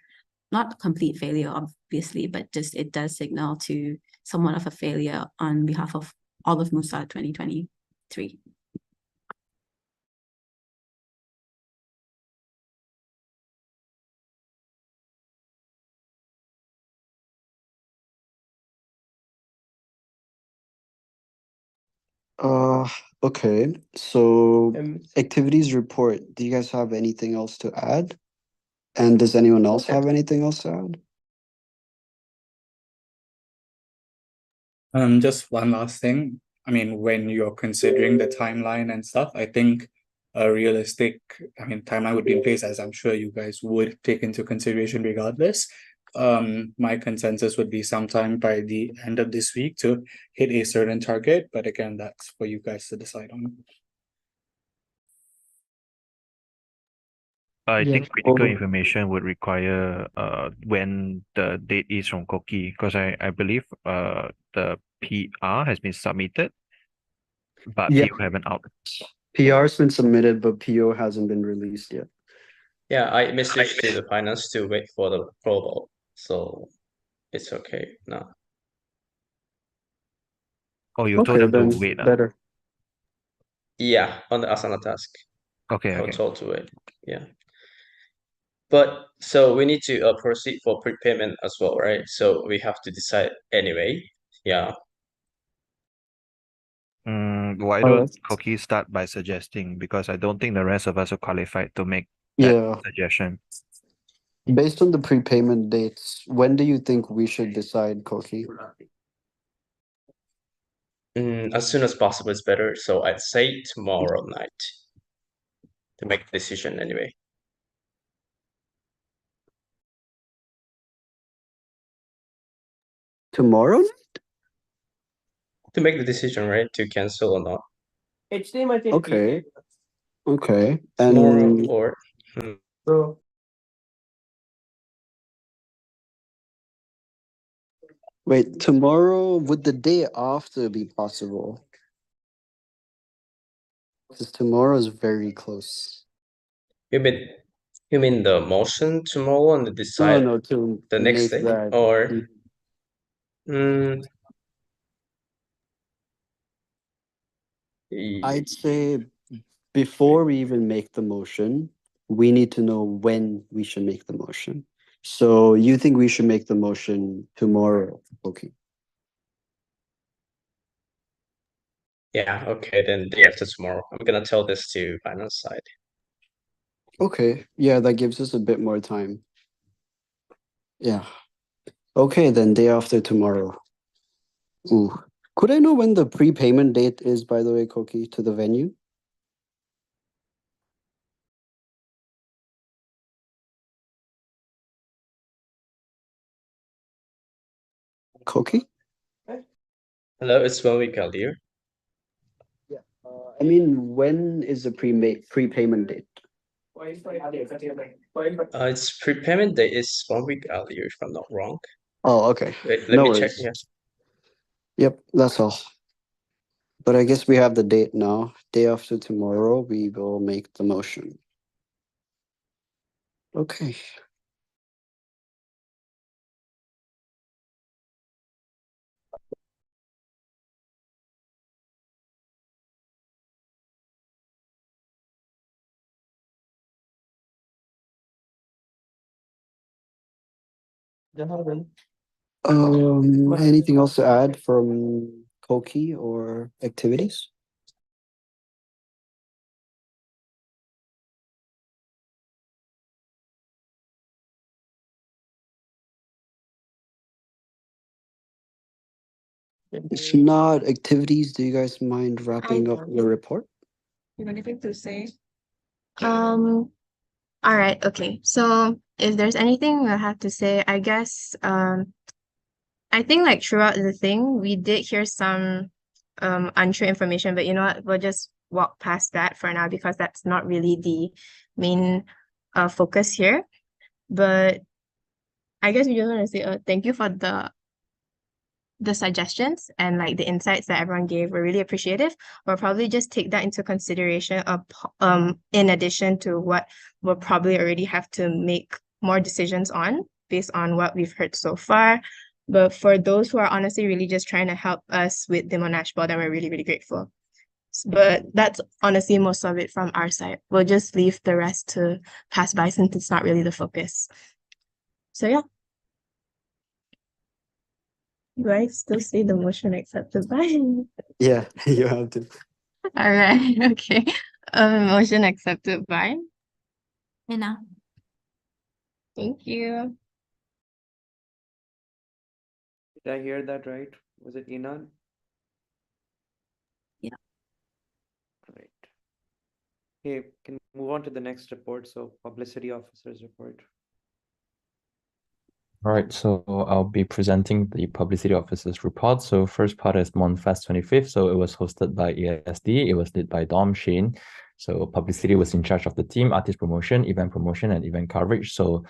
not complete failure, obviously, but just it does signal to somewhat of a failure on behalf of all of MUSA 2023. Okay. So activities report. Do you guys have anything else to add? And does anyone else have anything else to add? Just one last thing. I mean, when you're considering the timeline and stuff, I think a realistic, timeline would be in place, as I'm sure you guys would take into consideration regardless. My consensus would be sometime by the end of this week to hit a certain target, but again, that's for you guys to decide on. I Yeah. think critical Over. information would require when the date is from Koki, because I believe the PR has been submitted, but Yeah. PO haven't out. PR's been submitted, but PO hasn't been released yet. Yeah, I messaged to the finance to wait for the approval, so it's okay now. Oh, you told Okay, them to then wait. better. Yeah, on the Asana task. Okay, I was okay. told to wait. Yeah. But so we need to proceed for prepayment as well, right? So we have to decide anyway. Yeah. Why All don't right. Koki start by suggesting, because I don't think the rest of us are qualified to make that Yeah. suggestion. Based on the prepayment dates, when do you think we should decide, Koki? As soon as possible is better. So I'd say tomorrow night to make the decision anyway. Tomorrow night? To make the decision, right? To cancel or not. Okay. Okay. Tomorrow And or wait, tomorrow, would the day after be possible? Because tomorrow is very close. you mean the motion tomorrow and No, decide no, to the next make day? that. Or I'd say before we even make the motion, we need to know when we should make the motion. So you think we should make the motion tomorrow? Okay. yeah, okay, then day after tomorrow. I'm gonna tell this to finance side. Okay. Yeah, that gives us a bit more time. Yeah. Okay, then day after tomorrow. Ooh. Could I know when the prepayment date is, by the way, Koki, to the venue? Koki? Hello, it's 1 week earlier. I mean, when is the prepayment date? Its prepayment date is 1 week earlier, if I'm not wrong. Oh, okay. Wait, let No me check. worries. Yeah. Yep, that's all. But I guess we have the date now. Day after tomorrow, we will make the motion. Okay. Anything else to add from Koki or activities? If not activities, do you guys mind wrapping up your report? You have anything to say? All right, okay. So if there's anything I have to say, I guess I think like throughout the thing, we did hear some untrue information, but you know what, we'll just walk past that for now because that's not really the main focus here. But I guess we just want to say thank you for the suggestions and like the insights that everyone gave were really appreciative. We'll probably just take that into consideration in addition to what we'll probably already have to make more decisions on based on what we've heard so far. But for those who are honestly really just trying to help us with the Monash board, then we're really, really grateful. But that's honestly most of it from our side. We'll just leave the rest to pass by since it's not really the focus. So yeah. Do I still say the motion accepted by? Yeah, you have to. All right, okay. Motion accepted by. Ina. Thank you. Did I hear that right? Was it Inan? Yeah. Right. Okay, can move on to the next report. So publicity officer's report. All right, so I'll be presenting the publicity officer's report. So first part is MonFest 25th. So it was hosted by ESD. It was led by Dom Shane. So publicity was in charge of the team, artist promotion, and event coverage. So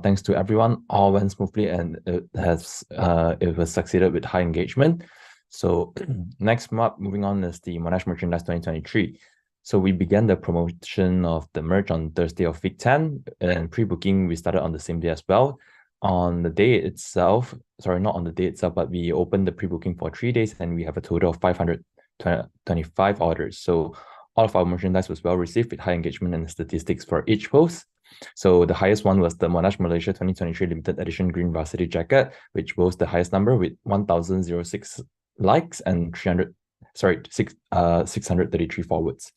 thanks to everyone, all went smoothly and it was succeeded with high engagement. So next month, moving on is the Monash Merchandise 2023. So we began the promotion of the merch on Thursday of week 10, and pre-booking we started on the same day as well. On the day itself, sorry, not on the day itself, but we opened the pre-booking for 3 days and we have a total of 525 orders. So all of our merchandise was well received with high engagement and statistics for each post. So the highest one was the Monash Malaysia 2023 limited edition green varsity jacket, which boasts the highest number with 1,006 likes and 633 forwards.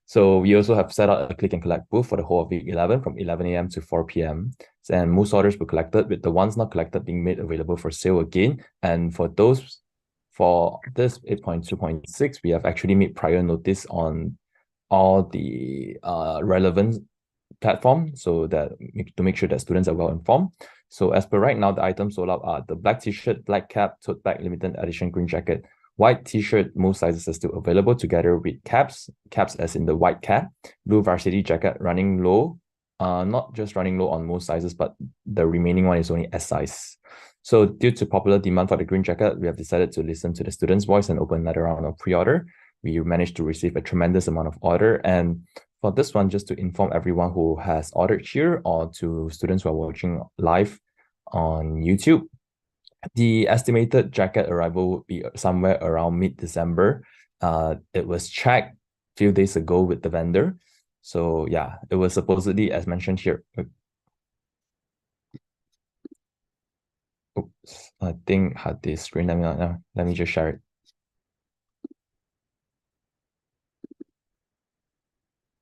So we also have set up a click and collect booth for the whole of week 11 from 11 a.m. to 4 p.m. And most orders were collected, with the ones not collected being made available for sale again. And for this 8.2.6, we have actually made prior notice on all the relevant platform so that to make sure that students are well informed. So as per right now, the items sold out are the black t-shirt, black cap, tote bag, limited edition green jacket, white t-shirt, most sizes are still available together with caps as in the white cap, blue varsity jacket running low, not just running low on most sizes, but the remaining one is only S size. So due to popular demand for the green jacket, we have decided to listen to the students' voice and open another round of pre-order. We managed to receive a tremendous amount of order, and for this one, just to inform everyone who has ordered here or to students who are watching live on YouTube, the estimated jacket arrival would be somewhere around mid-December. It was checked a few days ago with the vendor. So yeah, it was supposedly, as mentioned here. Oops, I think I had this screen. Let me just share it.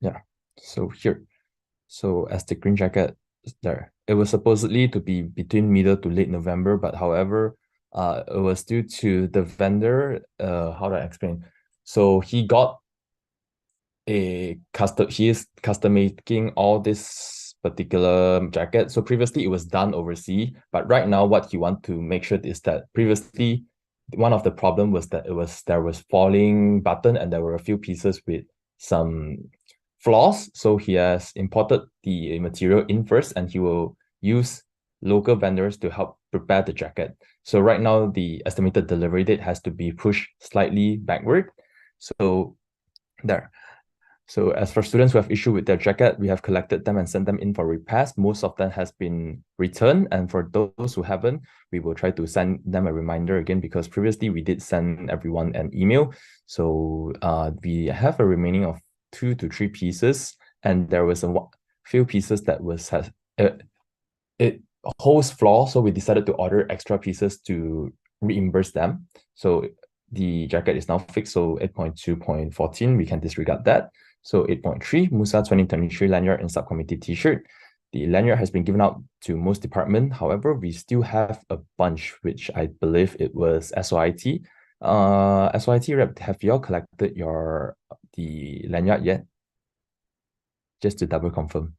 Yeah, so here. So as the green jacket is there, it was supposedly to be between middle to late November, but however, it was due to the vendor. How do I explain? So he is custom making all this particular jacket. So previously it was done overseas, but right now what he want to make sure is that previously one of the problem was that there was falling button and there were a few pieces with some flaws. So he has imported the material in first and he will use local vendors to help prepare the jacket. So right now the estimated delivery date has to be pushed slightly backward. So there. So as for students who have issue with their jacket, we have collected them and sent them in for repass. Most of them has been returned. And for those who haven't, we will try to send them a reminder again, because previously we did send everyone an email. So we have a remaining of 2 to 3 pieces. And there was a few pieces that it holds flaw. So we decided to order extra pieces to reimburse them. So the jacket is now fixed. So 8.2.14, we can disregard that. So 8.3, MUSA 2023 lanyard and subcommittee t-shirt. The lanyard has been given out to most department. However, we still have a bunch, which I believe it was SOIT. SOIT rep, have you all collected the lanyard yet? Just to double confirm.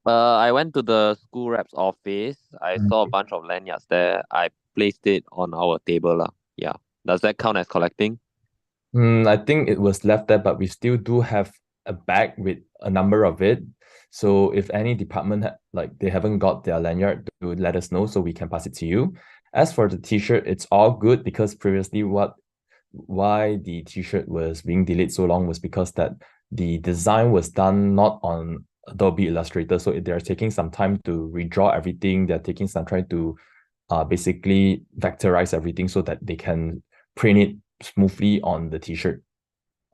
I went to the school rep's office. I saw a bunch of lanyards there. I placed it on our table lah. Yeah. Does that count as collecting? I think it was left there, but we still do have a bag with a number of it. So if any department they haven't got their lanyard, to let us know so we can pass it to you. As for the t-shirt, it's all good, because previously why the t-shirt was being delayed so long was because that the design was done not on Adobe Illustrator. So they're taking some time to redraw everything. They're taking some time to basically vectorize everything so that they can print it smoothly on the t-shirt.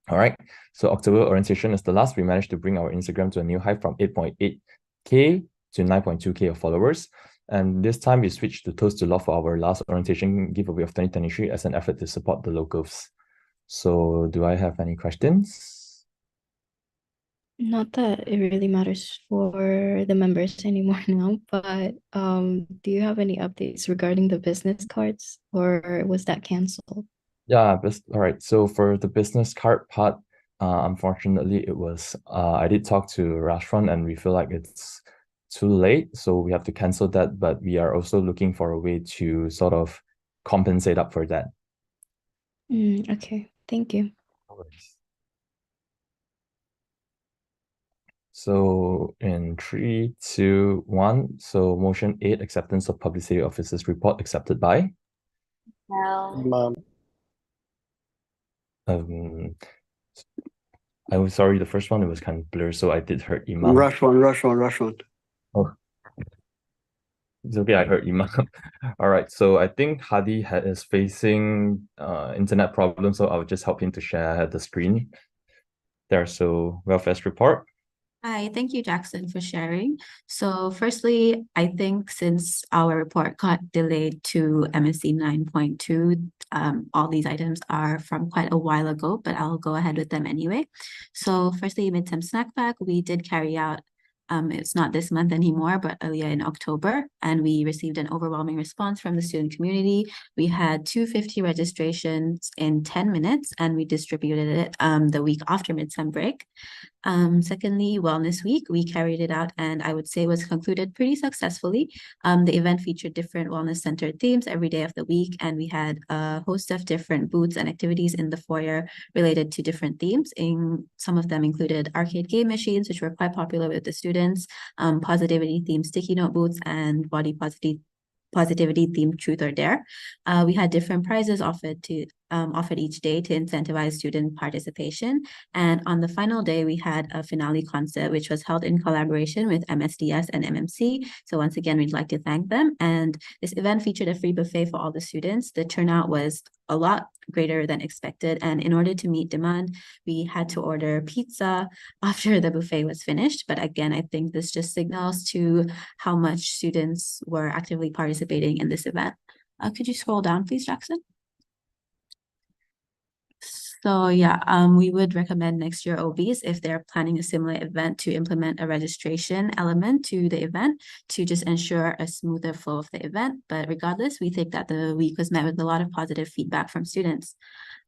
All right, so October orientation is the last. We managed to bring our Instagram to a new high from 8.8K to 9.2K of followers. And this time we switched to Toast to Love for our last orientation giveaway of 2023 as an effort to support the locals. So do I have any questions? Not that it really matters for the members anymore now, but do you have any updates regarding the business cards, or was that canceled? Yeah, all right. So for the business card part, unfortunately, it was I did talk to a restaurant and we feel like it's too late, so we have to cancel that. But we are also looking for a way to sort of compensate up for that. Okay, thank you. No worries. So in 3, 2, 1. So motion 8, acceptance of publicity officers report accepted by. Imam. I was sorry, the first one it was kind of blurred, so I did hurt Imam. Rush one. Oh, it's okay, I heard Imam. All right, so I think Hadi is facing internet problems, so I'll just help him to share the screen. There, so welfare's report. Hi, thank you, Jackson, for sharing. So firstly, I think since our report got delayed to MSC 9.2, all these items are from quite a while ago, but I'll go ahead with them anyway. So firstly, midterm snack pack, we did carry out, it's not this month anymore, but earlier in October, and we received an overwhelming response from the student community. We had 250 registrations in 10 minutes, and we distributed it the week after midterm break. Secondly, Wellness Week, we carried it out and I would say was concluded pretty successfully. The event featured different wellness-centered themes every day of the week, and we had a host of different booths and activities in the foyer related to different themes. Some of them included arcade game machines, which were quite popular with the students, positivity themed sticky note booths, and body positivity themed truth or dare. We had different prizes offered each day to incentivize student participation. And on the final day, we had a finale concert, which was held in collaboration with MSDS and MMC. So once again, we'd like to thank them. And this event featured a free buffet for all the students. The turnout was a lot greater than expected. And in order to meet demand, we had to order pizza after the buffet was finished. But again, I think this just signals to how much students were actively participating in this event. Could you scroll down, please, Jackson? So yeah, we would recommend next year OBs if they're planning a similar event to implement a registration element to the event to just ensure a smoother flow of the event. But regardless, we think that the week was met with a lot of positive feedback from students.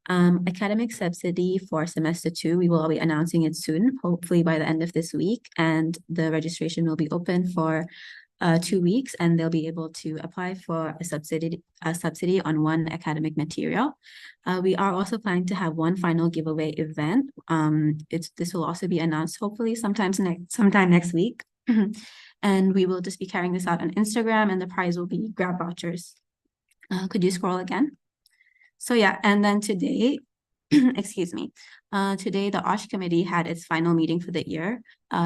Academic subsidy for semester 2, we will be announcing it soon, hopefully by the end of this week, and the registration will be open for 2 weeks, and they'll be able to apply for a subsidy on one academic material. We are also planning to have one final giveaway event. This will also be announced hopefully sometime next week. And we will just be carrying this out on Instagram, and the prize will be grab vouchers. Could you scroll again? So yeah, and then today, excuse me, today the OSH committee had its final meeting for the year.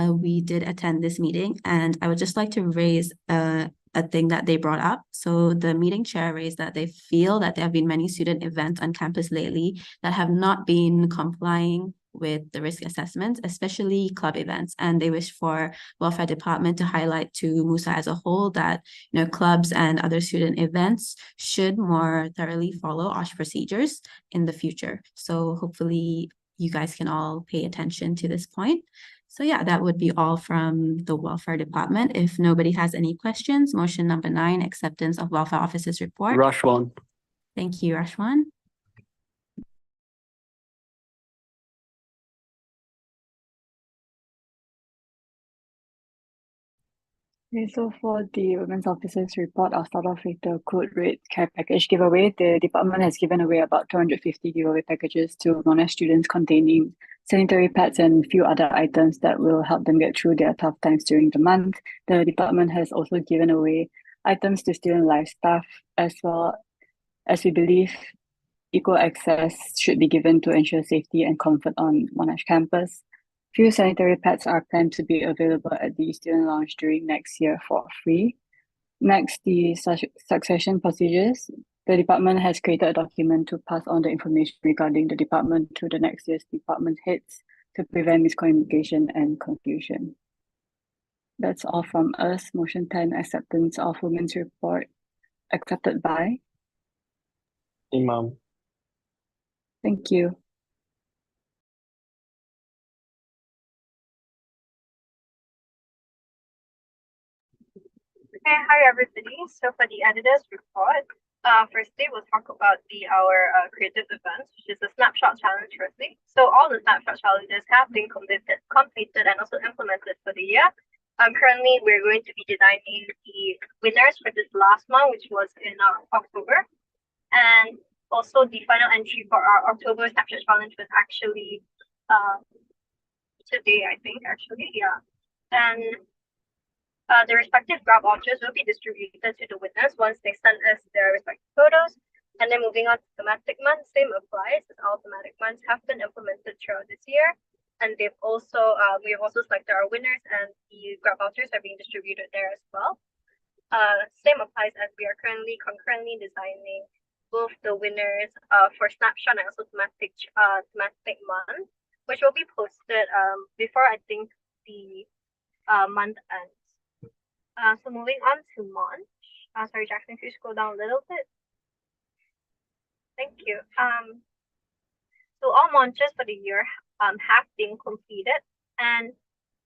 We did attend this meeting, and I would just like to raise a thing that they brought up. So the meeting chair raised that they feel that there have been many student events on campus lately that have not been complying with the risk assessments, especially club events. And they wish for welfare department to highlight to MUSA as a whole that clubs and other student events should more thoroughly follow OSH procedures in the future. So hopefully you guys can all pay attention to this point. So yeah, that would be all from the welfare department. If nobody has any questions, motion number 9, acceptance of welfare officers report. Rashwan. Thank you, Rashwan. Okay, so for the Women's Officers report, I'll start off with the Code Red Care Package giveaway. The department has given away about 250 giveaway packages to Monash students containing sanitary pads and a few other items that will help them get through their tough times during the month. The department has also given away items to student life staff, as well as we believe equal access should be given to ensure safety and comfort on Monash campus. Few sanitary pads are planned to be available at the student lounge during next year for free. Next, the succession procedures. The department has created a document to pass on the information regarding the department to the next year's department heads to prevent miscommunication and confusion. That's all from us. Motion 10, acceptance of women's report, accepted by Imam. Thank you. Okay, hi everybody. So for the editor's report, firstly we'll talk about our creative events, which is the snapshot challenge firstly. So all the snapshot challenges have been completed and also implemented for the year. Currently we're going to be designing the winners for this last month, which was in October. And also the final entry for our October snapshot challenge was actually today, I think, actually, yeah. And the respective grab vouchers will be distributed to the winners once they send us their respective photos. And then moving on to thematic months, same applies, as all thematic months have been implemented throughout this year. And we have also selected our winners, and the grab vouchers are being distributed there as well. Same applies, as we are currently concurrently designing both the winners for snapshot and also thematic month, which will be posted before I think the month ends. So moving on to March. Sorry, Jackson, could you scroll down a little bit? Thank you. So all launches for the year have been completed, and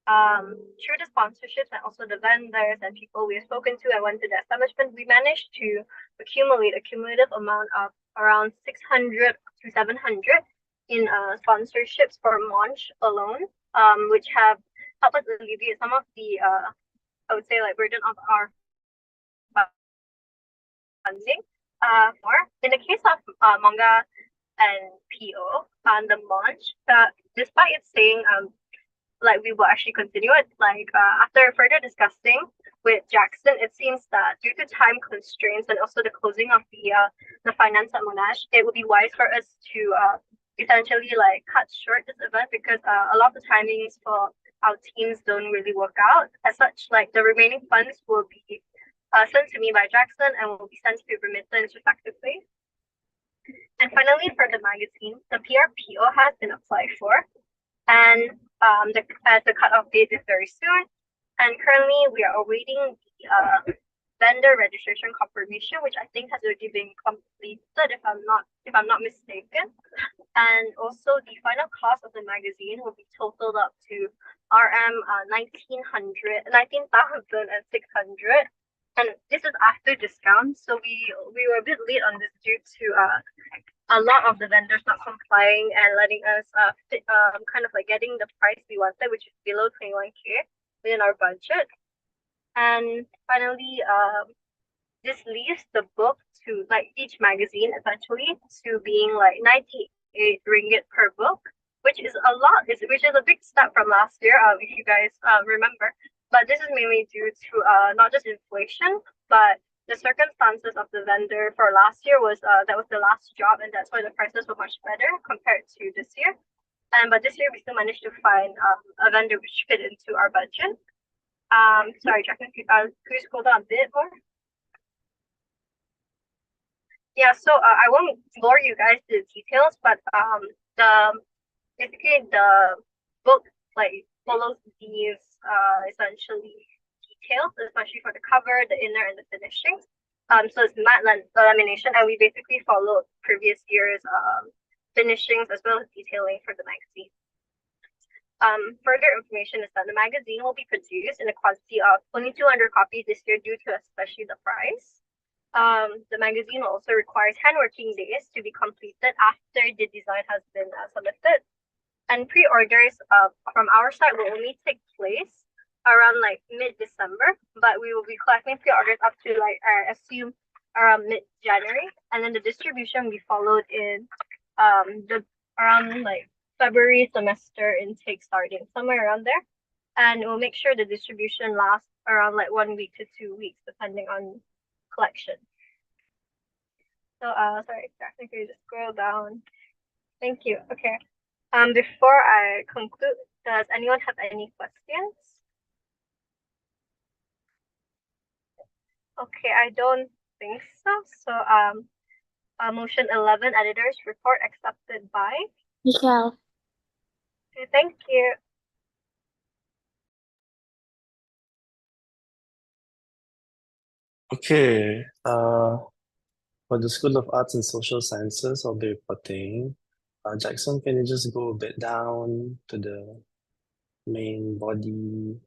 through the sponsorships and also the vendors and people we have spoken to and went to the establishment, we managed to accumulate a cumulative amount of around 600 to 700 in sponsorships for launch alone, which have helped us alleviate some of the I would say burden of our funding. In the case of manga and PO on the launch, despite it saying we will actually continue it, after further discussing with Jackson, it seems that due to time constraints and also the closing of the finance at Monash, it would be wise for us to essentially cut short this event, because a lot of the timings for our teams don't really work out. As such, the remaining funds will be sent to me by Jackson and will be sent to remittance respectively. And finally, for the magazine, the PRPO has been applied for, and the cutoff date is very soon. And currently, we are awaiting the vendor registration confirmation, which I think has already been completed, if I'm not mistaken. And also, the final cost of the magazine will be totaled up to RM 19,600, and this is after discount. So we were a bit late on this due to a lot of the vendors not complying and letting us getting the price we wanted, which is below 21K within our budget. And finally, this leaves the book to each magazine essentially to being 98 ringgit per book, which is a lot, which is a big step from last year, if you guys remember. But this is mainly due to not just inflation, but the circumstances of the vendor for last year was that was the last job, and that's why the prices were much better compared to this year. But this year we still managed to find a vendor which fit into our budget. Sorry, Jacqueline, could you scroll down a bit more? Yeah, so I won't bore you guys to the details, but basically the book follows these essentially details, especially for the cover, the inner, and the finishings. So it's matte lamination, and we basically followed previous year's finishings as well as detailing for the magazine. Further information is that the magazine will be produced in a quantity of only 200 copies this year due to especially the price. The magazine also requires 10 working days to be completed after the design has been submitted. And pre-orders from our side will only take place around mid-December, but we will be collecting pre-orders up to I assume around mid-January, and then the distribution will be followed in around February semester intake starting somewhere around there, and we'll make sure the distribution lasts around 1 week to 2 weeks depending on collection. So sorry, Jackson, could you just scroll down? Thank you. Okay. Before I conclude, does anyone have any questions? Okay, I don't think so. So motion 11, editors report accepted by Michelle. Okay, thank you. Okay, for the School of Arts and Social Sciences, I'll be reporting. Jackson, can you just go a bit down to the main body?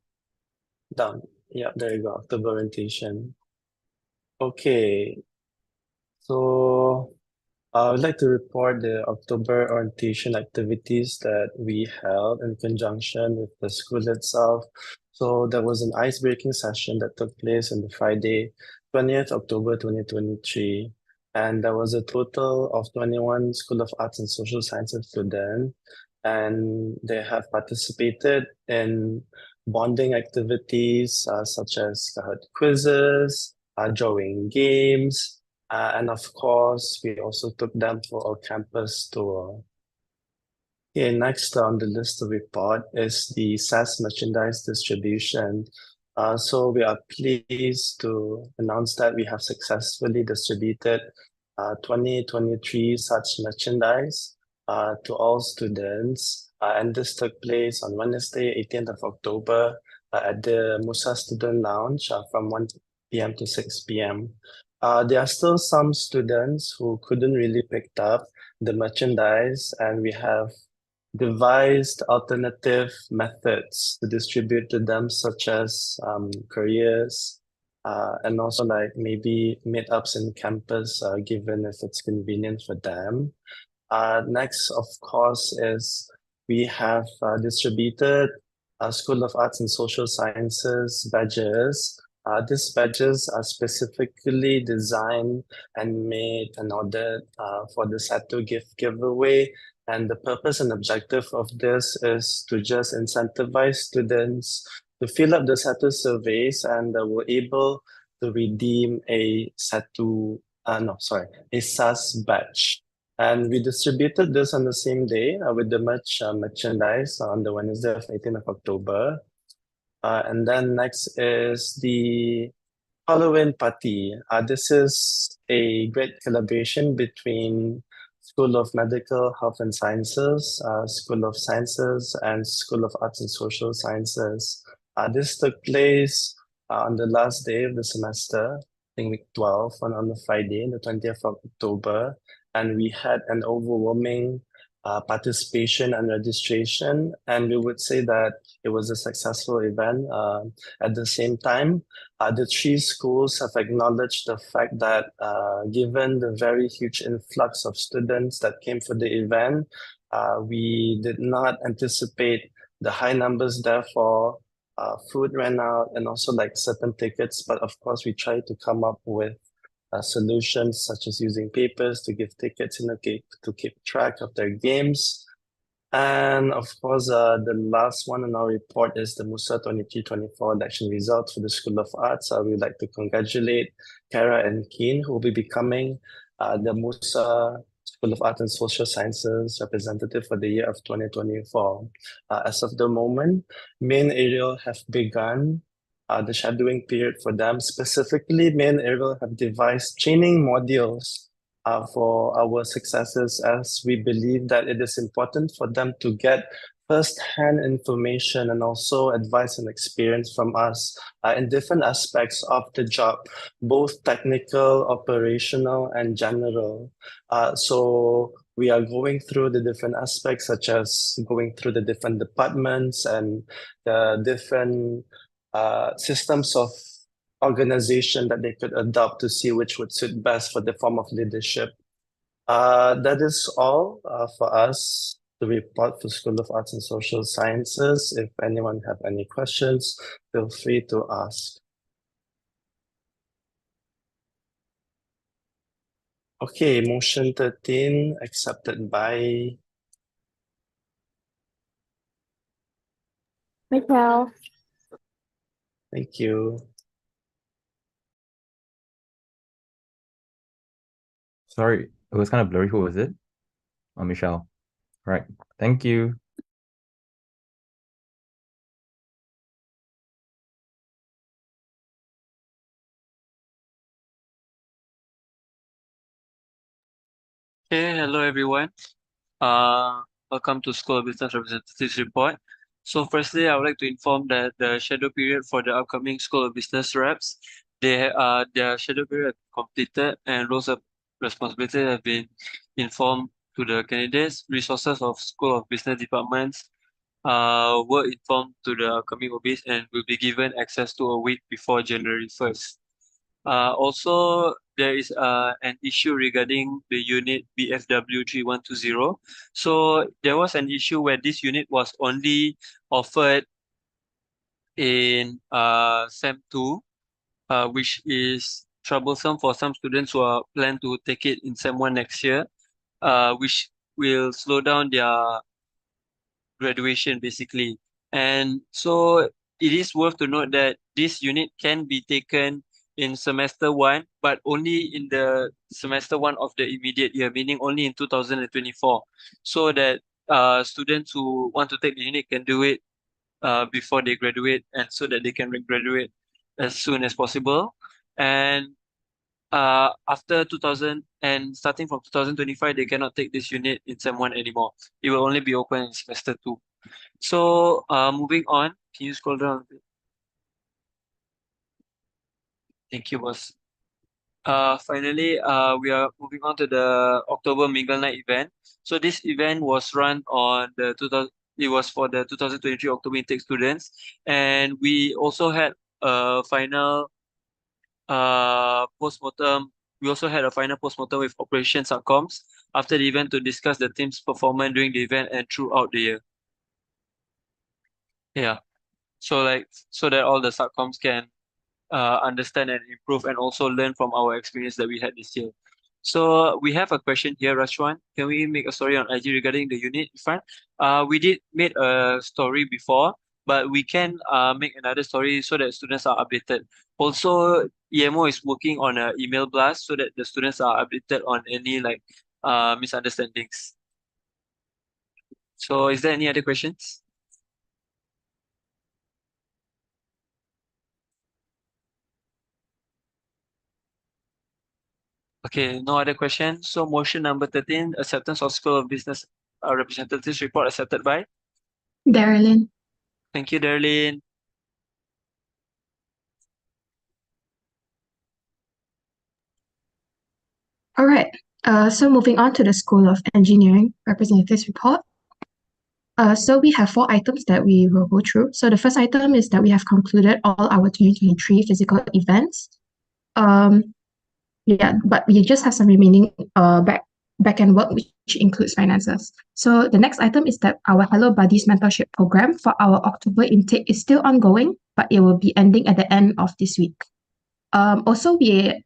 Down. Yeah, there you go, October orientation. Okay, so I would like to report the October orientation activities that we held in conjunction with the school itself. So there was an ice-breaking session that took place on the Friday, 20th October 2023. And there was a total of 21 School of Arts and Social Sciences students, and they have participated in bonding activities such as quizzes, drawing games, and of course, we also took them for a campus tour. Okay, next on the list to report is the SAS merchandise distribution. So we are pleased to announce that we have successfully distributed 2023 such merchandise to all students. And this took place on Wednesday, 18th of October at the MUSA Student Lounge from 1 p.m. to 6 p.m. There are still some students who couldn't really pick up the merchandise, and we have devised alternative methods to distribute to them, such as couriers, and also like maybe meetups in campus, given if it's convenient for them. Next, of course, is we have distributed School of Arts and Social Sciences badges. These badges are specifically designed and made and ordered for the SATU gift giveaway. And the purpose and objective of this is to just incentivize students to fill up the SATU surveys, and were able to redeem a SAS badge. And we distributed this on the same day with the merchandise on the Wednesday of 18th of October. And then next is the Halloween party. This is a great collaboration between School of Medical, Health and Sciences, School of Sciences, and School of Arts and Social Sciences. This took place on the last day of the semester, I think week 12, on the Friday, the 20th of October. And we had an overwhelming participation and registration. And we would say that it was a successful event. At the same time, the three schools have acknowledged the fact that given the very huge influx of students that came for the event, we did not anticipate the high numbers. Therefore, food ran out and also like certain tickets. But of course, we tried to come up with solutions such as using papers to give tickets to keep track of their games. And of course, the last one in our report is the MUSA 23-24 election results for the School of Arts. We would like to congratulate Kara and Keen, who will be becoming the MUSA School of Arts and Social Sciences representative for the year of 2024. As of the moment, main area have begun the shadowing period for them. Specifically, main area have devised training modules for our successors, as we believe that it is important for them to get first-hand information and also advice and experience from us in different aspects of the job, both technical, operational, and general. So we are going through the different aspects, such as going through the different departments and the different systems of organization that they could adopt to see which would suit best for the form of leadership. That is all for us to report for School of Arts and Social Sciences. If anyone have any questions, feel free to ask. Okay, motion 13 accepted by Michelle. Thank you. Sorry, it was kind of blurry. Who was it? Oh, Michelle. Right. Thank you. Okay, hello everyone. Welcome to School of Business Representatives Report. So firstly, I would like to inform that the schedule period for the upcoming School of Business reps, their schedule period completed and roles of responsibility have been informed to the candidates. Resources of School of Business departments were informed to the upcoming OBs and will be given access to a week before January 1st. Also, there is an issue regarding the unit BFW 3120. So there was an issue where this unit was only offered in SEM 2, which is troublesome for some students who are plan to take it in SEM 1 next year, which will slow down their graduation basically. And so it is worth to note that this unit can be taken in semester 1, but only in the semester 1 of the immediate year, meaning only in 2024, so that students who want to take the unit can do it before they graduate, and so that they can graduate as soon as possible. And after 2000 and starting from 2025, they cannot take this unit in Sem 1 anymore. It will only be open in semester 2. So moving on, can you scroll down a bit? Thank you, boss. Finally, we are moving on to the October Mingle Night event. So this event was run on the 2000. It was for the 2023 October intake students, and we also had a final postmortem. We also had a final postmortem with Operation Subcoms after the event to discuss the team's performance during the event and throughout the year. Yeah, so that all the subcoms can understand and improve and also learn from our experience that we had this year. So we have a question here, Rashwan. Can we make a story on IG regarding the unit in front? We did made a story before, but we can make another story so that students are updated. Also, EMO is working on an email blast so that the students are updated on any misunderstandings. So is there any other questions? Okay, no other questions. So motion number 13, acceptance of School of Business representatives report accepted by? Darylyn. Thank you, Darlene. All right. So moving on to the School of Engineering representatives report. So we have 4 items that we will go through. So the first item is that we have concluded all our 2023 physical events. But we just have some remaining back-end work, which includes finances. So the next item is that our Hello Buddies mentorship program for our October intake is still ongoing, but it will be ending at the end of this week. Also,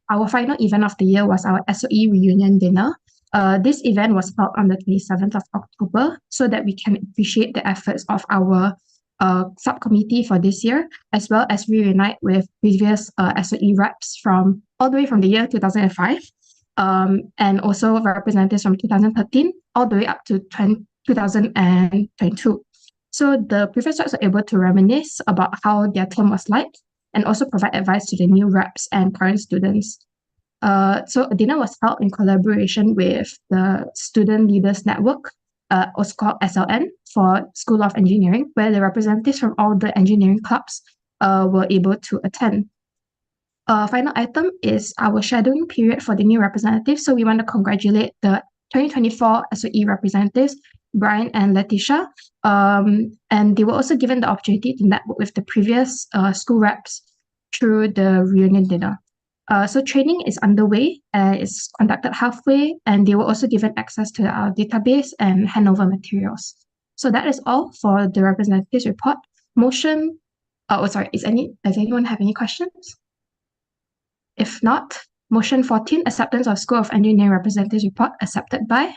our final event of the year was our SOE reunion dinner. This event was held on the 27th of October so that we can appreciate the efforts of our subcommittee for this year, as well as reunite with previous SOE reps from all the way from the year 2005, and also representatives from 2013 all the way up to 2022. So the previous reps were able to reminisce about how their term was like and also provide advice to the new reps and current students. So a dinner was held in collaboration with the Student Leaders Network, also called SLN, for School of Engineering, where the representatives from all the engineering clubs were able to attend. Final item is our shadowing period for the new representatives. So we want to congratulate the 2024 SOE representatives, Brian and Letitia. And they were also given the opportunity to network with the previous school reps through the reunion dinner. So training is underway, it's conducted halfway, and they were also given access to our database and handover materials. So that is all for the representatives report. Motion, does anyone have any questions? If not, motion 14, acceptance of School of Engineering representatives report accepted by?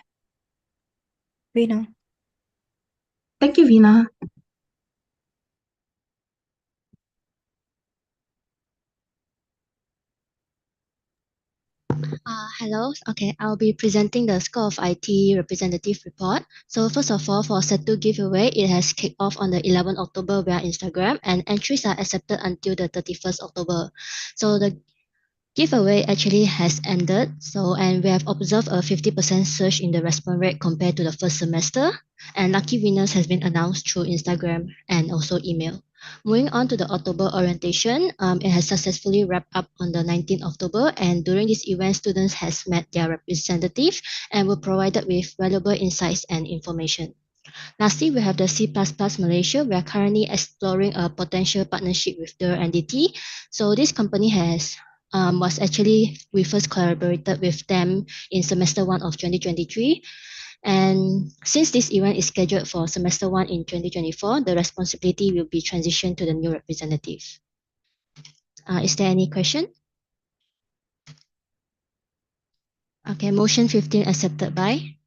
Vina. Thank you, Vina. Hello. Okay, I'll be presenting the School of IT representative report. So first of all, for set 2 giveaway, it has kicked off on the 11th October via Instagram, and entries are accepted until the 31st October. So the giveaway actually has ended. And we have observed a 50% surge in the response rate compared to the first semester. And lucky winners has been announced through Instagram and also email. Moving on to the October orientation, it has successfully wrapped up on the 19th October. And during this event, students has met their representative and were provided with valuable insights and information. Lastly, we have the C++ Malaysia. We are currently exploring a potential partnership with their entity. So this company we first collaborated with them in semester 1 of 2023. And since this event is scheduled for semester 1 in 2024, the responsibility will be transitioned to the new representative. Is there any question? Okay, motion 15 accepted by?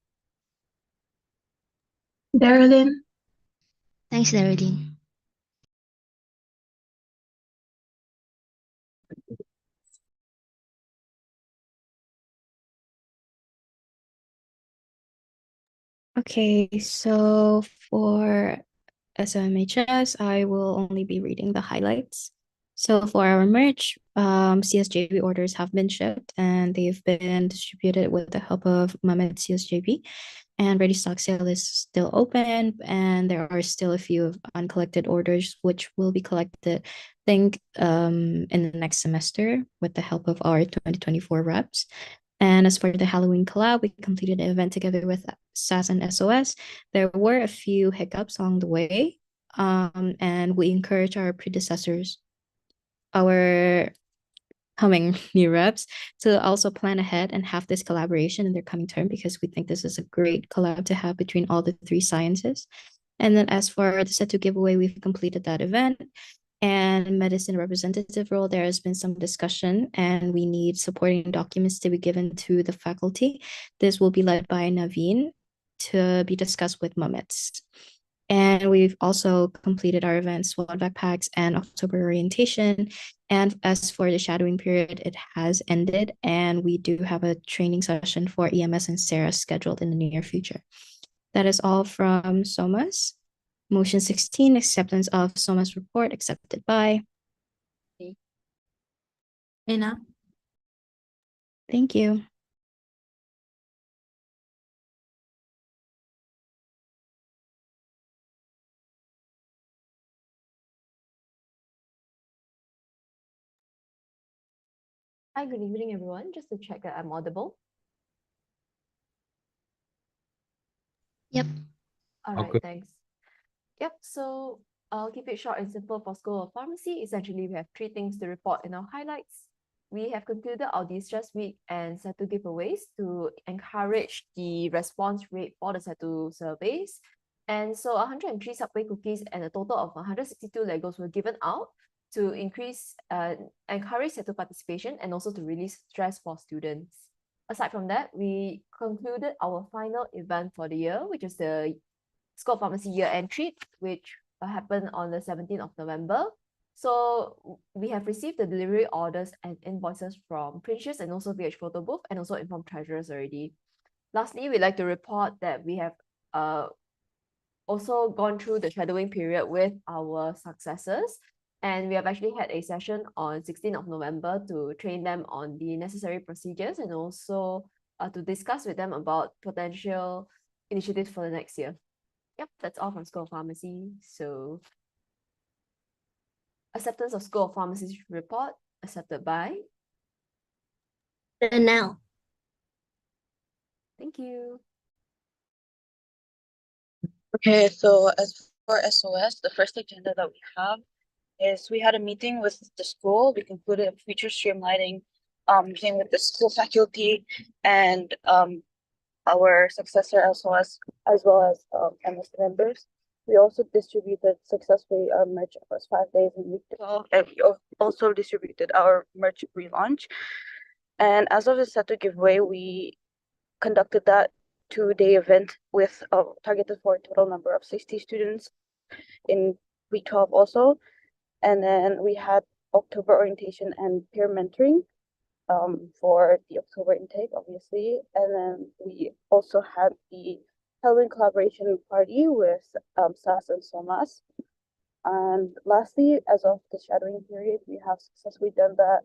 Darylyn. Thanks, Darylyn. Okay, so for SMHS, I will only be reading the highlights. So for our merch, CSJB orders have been shipped and they've been distributed with the help of Mehmet CSJB. And ready stock sale is still open, and there are still a few uncollected orders which will be collected, I think, in the next semester with the help of our 2024 reps. And as for the Halloween collab, we completed the event together with SAS and SOS. There were a few hiccups along the way, and we encourage our predecessors, our coming new reps, to also plan ahead and have this collaboration in their coming term, because we think this is a great collab to have between all the three sciences. And then as for the SETU giveaway, we've completed that event. And medicine representative role, there has been some discussion and we need supporting documents to be given to the faculty. This will be led by Naveen to be discussed with Mehmet. And we've also completed our events, SWOT backpacks and October orientation. And as for the shadowing period, it has ended and we do have a training session for EMS and Sarah scheduled in the near future. That is all from SOMAS. Motion 16, acceptance of SOMAS report, accepted by. Ina? Thank you. Hi, good evening, everyone. Just to check that I'm audible. Yep. All Oh, right, good. thanks. Yep, so I'll keep it short and simple for School of Pharmacy. Essentially, we have three things to report in our highlights. We have concluded our Distress Week and SETU giveaways to encourage the response rate for the SETU surveys. And so 103 Subway cookies and a total of 162 Legos were given out to encourage SETU participation and also to release stress for students. Aside from that, we concluded our final event for the year, which is the School of Pharmacy year-end treat, which happened on the 17th of November. So we have received the delivery orders and invoices from Precious and also VH Photo Booth and also informed treasurers already. Lastly, we'd like to report that we have also gone through the shadowing period with our successors. And we have actually had a session on 16th of November to train them on the necessary procedures and also to discuss with them about potential initiatives for the next year. Yep, that's all from School of Pharmacy. So acceptance of School of Pharmacy's report, accepted by. And now. Thank you. Okay, so as for SOS, the first agenda that we have is we had a meeting with the school. We concluded a future streamlining meeting with the school faculty and our successor SOS as well as MS members. We also distributed successfully our merch across 5 days in week 12, and we also distributed our merch relaunch. And as of the SETU giveaway, we conducted that 2-day event with targeted for a total number of 60 students in week 12 also. And then we had October orientation and peer mentoring for the October intake, obviously. And then we also had the Halloween collaboration party with SAS and SOMAS. And lastly, as of the shadowing period, we have successfully done that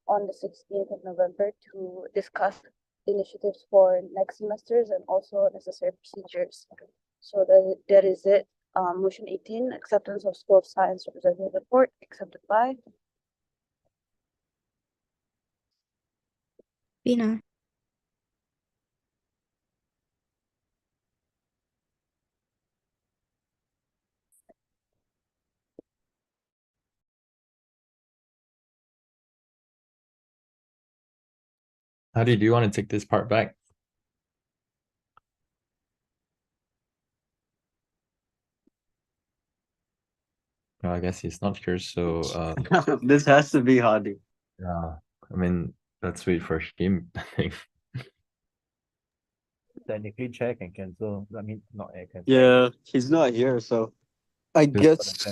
on the 16th of November to discuss initiatives for next semesters and also necessary procedures. So that is it. Motion 18, acceptance of School of Science representative report, accepted by. Bina. Hadi, do you want to take this part back? No, I guess he's not here, so This has to be Hadi. yeah. I mean, let's wait for him, I think. Technically, chair can cancel. I mean, not air cancel. Yeah, he's not here, so I guess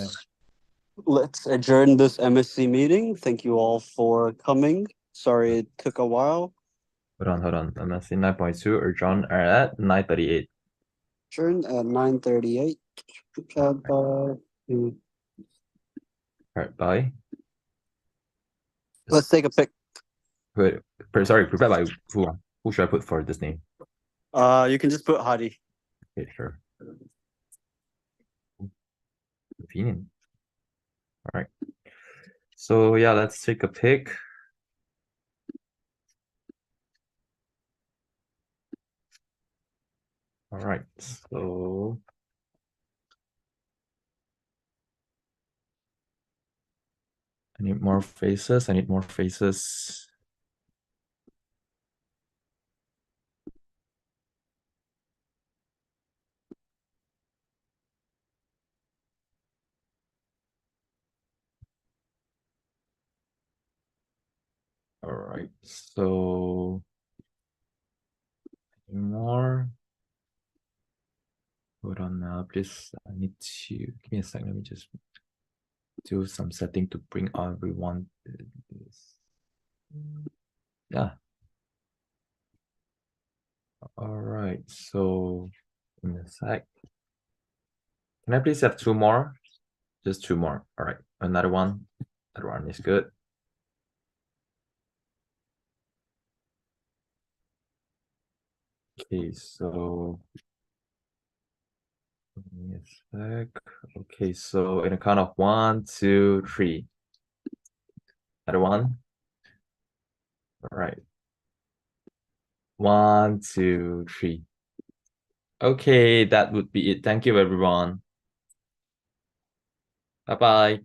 let's adjourn this MSC meeting. Thank you all for coming. Sorry it took a while. Hold on. MSC 9.2 or John are at 9:38. Adjourn at 9:38. All right, bye. Let's take a pic. Wait, sorry, prepared by who? Who should I put for this name? You can just put Hadi. Okay, sure. Convenient. All right. So yeah, let's take a pic. All right, so I need more faces. I need more faces. All right, so any more. Hold on now, please. I need to give me a second. Let me just do some setting to bring everyone. Yeah. All right, so in a sec. Can I please have two more? Just two more. All right, another one. Another one is good. Okay, so give me a sec. Okay, so in a count of 1, 2, 3. Another one. All right. 1, 2, 3. Okay, that would be it. Thank you, everyone. Bye-bye.